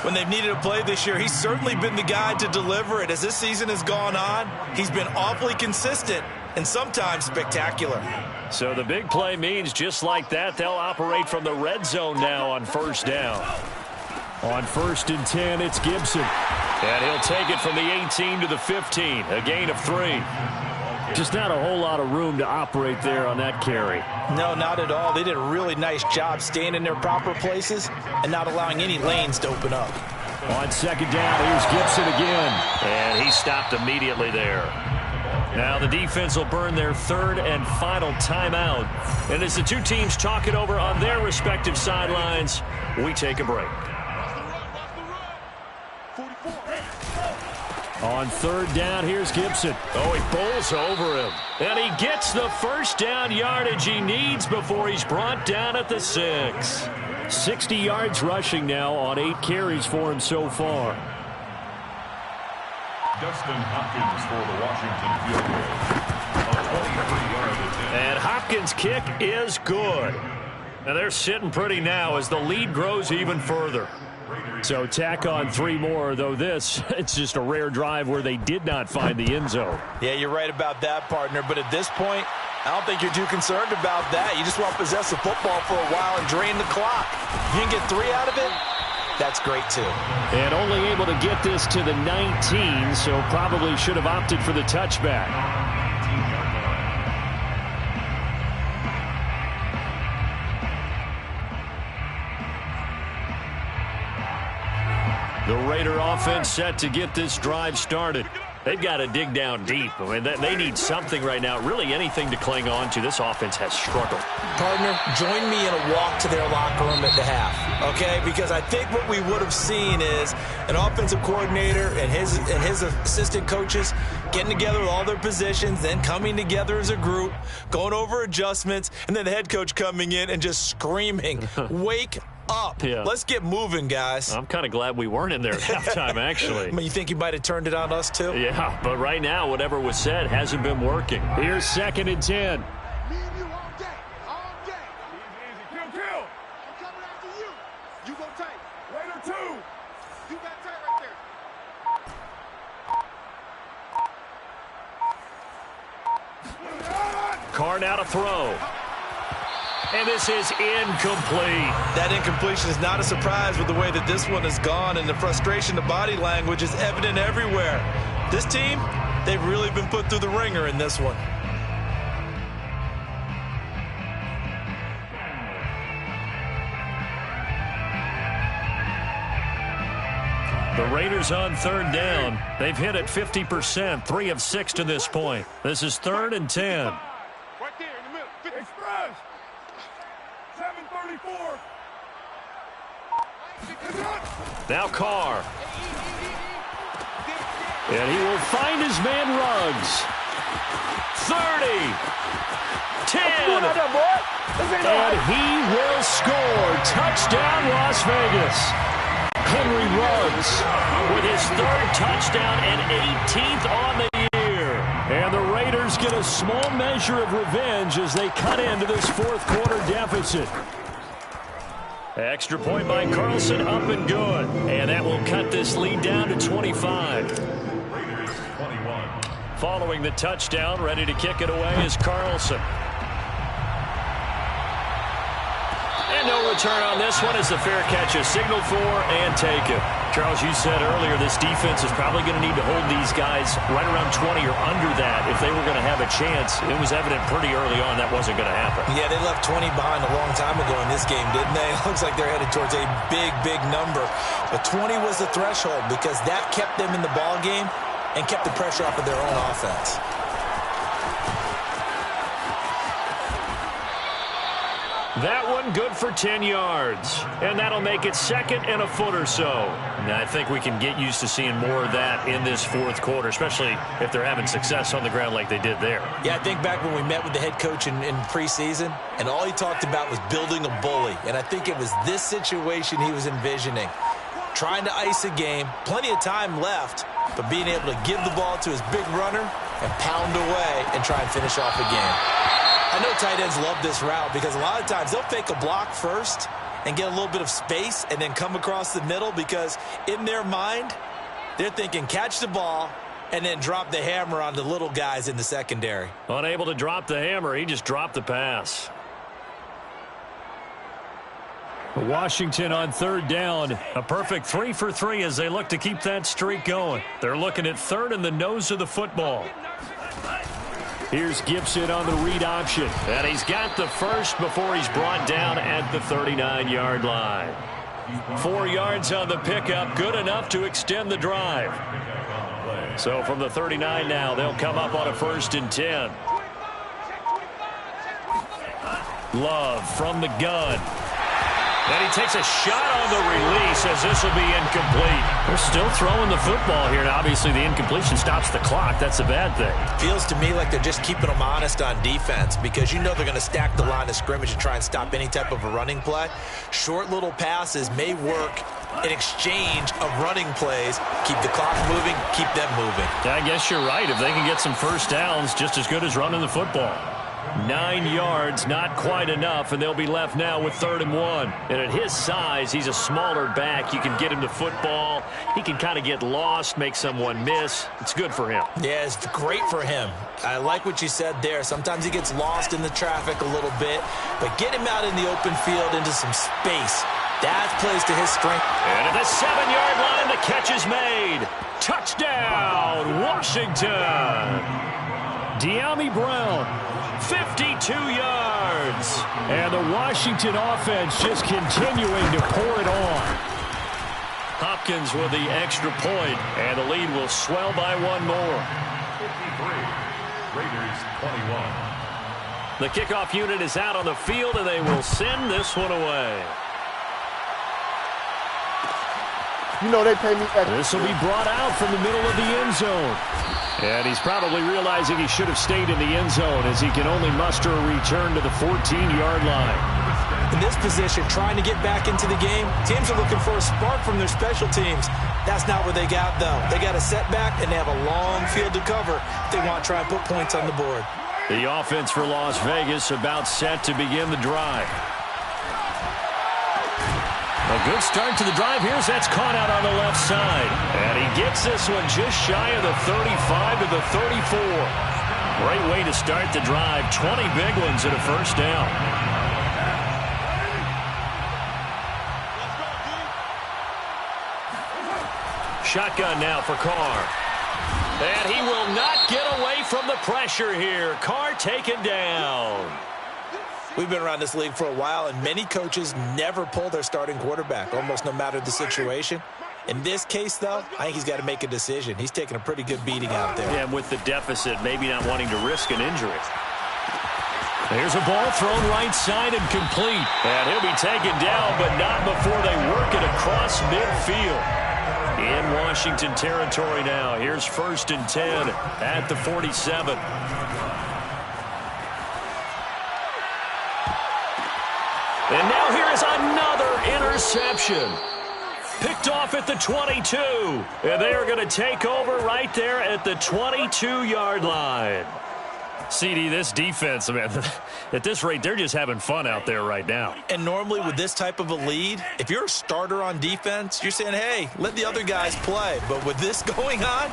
When they've needed a play this year, he's certainly been the guy to deliver it. As this season has gone on, he's been awfully consistent and sometimes spectacular. So the big play means just like that, they'll operate from the red zone now on first down. On 1st and 10, it's Gibson. And he'll take it from the 18 to the 15, a gain of 3. Just not a whole lot of room to operate there on that carry. No, not at all. They did a really nice job staying in their proper places and not allowing any lanes to open up. On second down, here's Gibson again. And he stopped immediately there. Now the defense will burn their third and final timeout. And as the two teams talk it over on their respective sidelines, we take a break. On third down, here's Gibson. Oh, he bowls over him. And he gets the first down yardage he needs before he's brought down at the 6. 60 yards rushing now on 8 carries for him so far. Dustin Hopkins for the Washington field goal. A 23-yard attempt. And Hopkins' kick is good. And they're sitting pretty now as the lead grows even further. So tack on 3 more, though this, it's just a rare drive where they did not find the end zone. Yeah, you're right about that, partner. But at this point, I don't think you're too concerned about that. You just want to possess the football for a while and drain the clock. If you can get 3 out of it, that's great, too. And only able to get this to the 19, so probably should have opted for the touchback. The Raider offense set to get this drive started. They've got to dig down deep. I mean, they need something right now, really anything to cling on to. This offense has struggled. Partner, join me in a walk to their locker room at the half, okay? Because I think what we would have seen is an offensive coordinator and his assistant coaches getting together with all their positions, then coming together as a group, going over adjustments, and then the head coach coming in and just screaming, wake up. Yeah. Let's get moving, guys. I'm kind of glad we weren't in there at halftime, actually. I mean, you think you might have turned it on us, too? Yeah, but right now, whatever was said hasn't been working. Here's 2nd and 10. Me and you all day. All day. Easy. Kill. I'm coming after you. You go tight. Raider 2. You got tight right there. Carr now to throw. And this is incomplete. That incompletion is not a surprise with the way that this one has gone, and the frustration, the body language is evident everywhere. This team, they've really been put through the ringer in this one. The Raiders on 3rd down. They've hit it 50%, 3 of 6 to this point. This is 3rd and 10. Right there in the middle. Express. 734. Now Carr. And he will find his man Ruggs. 30. 10. And he will score. Touchdown, Las Vegas. Henry Ruggs with his 3rd touchdown and 18th on the year. And the Raiders get a small measure of revenge as they cut into this 4th quarter deficit. Extra point by Carlson, up and good. And that will cut this lead down to 25. Raiders 21. Following the touchdown, ready to kick it away is Carlson. And no return on this one as the fair catch is signaled for and taken. Charles, you said earlier this defense is probably going to need to hold these guys right around 20 or under that if they were going to have a chance. It was evident pretty early on that wasn't going to happen. Yeah, they left 20 behind a long time ago in this game, didn't they? It looks like they're headed towards a big, big number. But 20 was the threshold because that kept them in the ball game and kept the pressure off of their own offense. That one good for 10 yards. And that'll make it 2nd and a foot or so. And I think we can get used to seeing more of that in this 4th quarter, especially if they're having success on the ground like they did there. Yeah, I think back when we met with the head coach in preseason, and all he talked about was building a bully. And I think it was this situation he was envisioning. Trying to ice a game, plenty of time left, but being able to give the ball to his big runner and pound away and try and finish off a game. I know tight ends love this route because a lot of times they'll fake a block first and get a little bit of space and then come across the middle because in their mind, they're thinking catch the ball and then drop the hammer on the little guys in the secondary. Unable to drop the hammer, he just dropped the pass. Washington on 3rd down. A perfect 3 for 3 as they look to keep that streak going. They're looking at 3rd in the nose of the football. Here's Gibson on the read option. And he's got the first before he's brought down at the 39-yard line. 4 yards on the pickup, good enough to extend the drive. So from the 39 now, they'll come up on a 1st and 10. Love from the gun. And he takes a shot on the release as this will be incomplete. They're still throwing the football here, and obviously the incompletion stops the clock. That's a bad thing. Feels to me like they're just keeping them honest on defense because you know they're going to stack the line of scrimmage and try and stop any type of a running play. Short little passes may work in exchange of running plays. Keep the clock moving, keep them moving. I guess you're right. If they can get some first downs, just as good as running the football. 9 yards, not quite enough, and they'll be left now with 3rd and 1. And at his size, he's a smaller back. You can get him to football. He can kind of get lost, make someone miss. It's good for him. Yeah, it's great for him. I like what you said there. Sometimes he gets lost in the traffic a little bit, but get him out in the open field into some space. That plays to his strength. And at the 7-yard line, the catch is made. Touchdown, Washington. De'Ami Brown. 52 yards. And the Washington offense just continuing to pour it on. Hopkins with the extra point, and the lead will swell by one more. 53, Raiders 21. The kickoff unit is out on the field, and they will send this one away. You know they pay me extra. This will be brought out from the middle of the end zone. And he's probably realizing he should have stayed in the end zone as he can only muster a return to the 14-yard line. In this position, trying to get back into the game, teams are looking for a spark from their special teams. That's not what they got, though. They got a setback, and they have a long field to cover if they want to try and put points on the board. The offense for Las Vegas about set to begin the drive. A good start to the drive. Here's that's caught out on the left side. And he gets this one just shy of the 35 to the 34. Great way to start the drive. 20 big ones and a first down. Shotgun now for Carr. And he will not get away from the pressure here. Carr taken down. We've been around this league for a while, and many coaches never pull their starting quarterback, almost no matter the situation. In this case, though, I think he's got to make a decision. He's taking a pretty good beating out there. Yeah, and with the deficit, maybe not wanting to risk an injury. There's a ball thrown right side and complete. And he'll be taken down, but not before they work it across midfield. In Washington territory now. Here's 1st and 10 at the 47. And now here is another interception. Picked off at the 22. And they are going to take over right there at the 22-yard line. CD, this defense, man, at this rate, they're just having fun out there right now. And normally with this type of a lead, if you're a starter on defense, you're saying, hey, let the other guys play. But with this going on,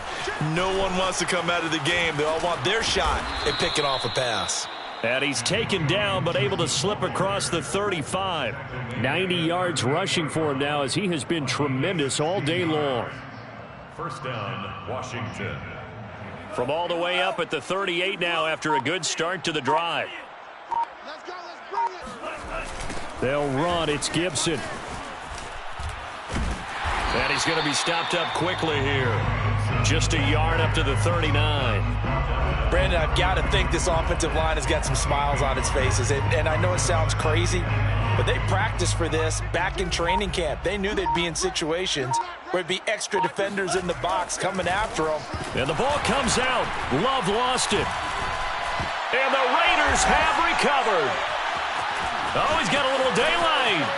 no one wants to come out of the game. They all want their shot at picking off a pass. And he's taken down, but able to slip across the 35. 90 yards rushing for him now as he has been tremendous all day long. First down, Washington. From all the way up at the 38 now after a good start to the drive. Let's go, let's bring it. They'll run. It's Gibson. And he's going to be stopped up quickly here. Just a yard up to the 39. Brandon, I've got to think this offensive line has got some smiles on its faces. And I know it sounds crazy, but they practiced for this back in training camp. They knew they'd be in situations where it'd be extra defenders in the box coming after them. And the ball comes out. Love lost it. And the Raiders have recovered. Oh, he's got a little daylight.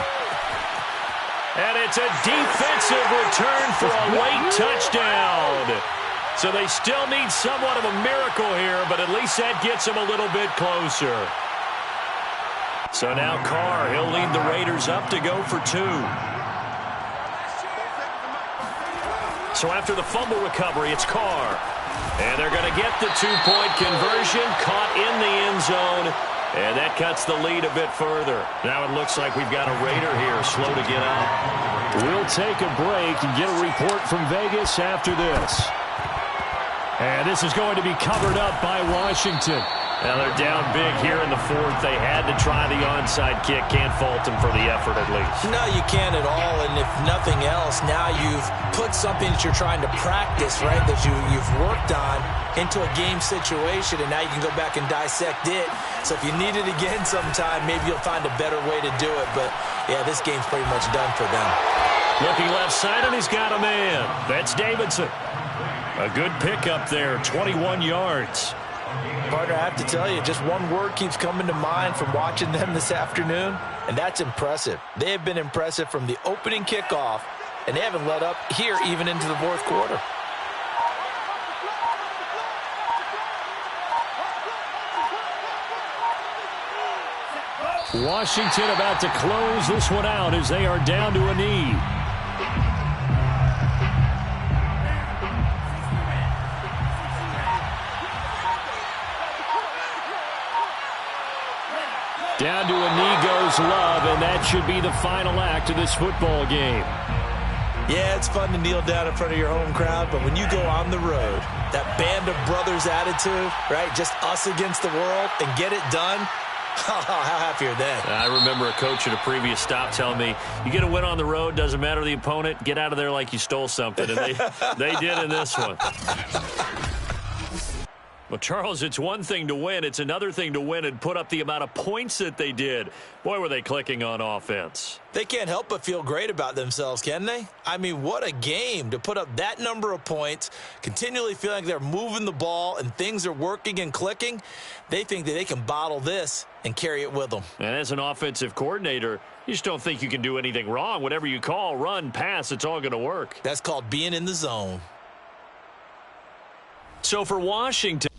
And it's a defensive return for a late touchdown. So they still need somewhat of a miracle here, but at least that gets them a little bit closer. So now Carr, he'll lead the Raiders up to go for 2. So after the fumble recovery, it's Carr. And they're going to get the 2-point conversion, caught in the end zone. And that cuts the lead a bit further. Now it looks like we've got a Raider here slow to get out. We'll take a break and get a report from Vegas after this. And this is going to be covered up by Washington. Now they're down big here in the 4th. They had to try the onside kick. Can't fault them for the effort at least. No, you can't at all. And if nothing else, now you've put something that you're trying to practice, right, that you've worked on into a game situation, and now you can go back and dissect it. So if you need it again sometime, maybe you'll find a better way to do it. But, yeah, this game's pretty much done for them. Looking left side, and he's got a man. That's Davidson. A good pickup there, 21 yards. Partner, I have to tell you, just one word keeps coming to mind from watching them this afternoon, and that's impressive. They have been impressive from the opening kickoff, and they haven't let up here even into the 4th quarter. Washington about to close this one out as they are down to a knee. Down to a knee goes Love, and that should be the final act of this football game. Yeah, it's fun to kneel down in front of your home crowd, but when you go on the road, that band of brothers attitude, right, just us against the world, and get it done, How happy are they? I remember a coach at a previous stop telling me, you get a win on the road, doesn't matter the opponent, get out of there like you stole something. And they did in this one. Well, Charles, it's one thing to win. It's another thing to win and put up the amount of points that they did. Boy, were they clicking on offense. They can't help but feel great about themselves, can they? I mean, what a game to put up that number of points, continually feeling like they're moving the ball and things are working and clicking. They think that they can bottle this and carry it with them. And as an offensive coordinator, you just don't think you can do anything wrong. Whatever you call, run, pass, it's all going to work. That's called being in the zone. So for Washington,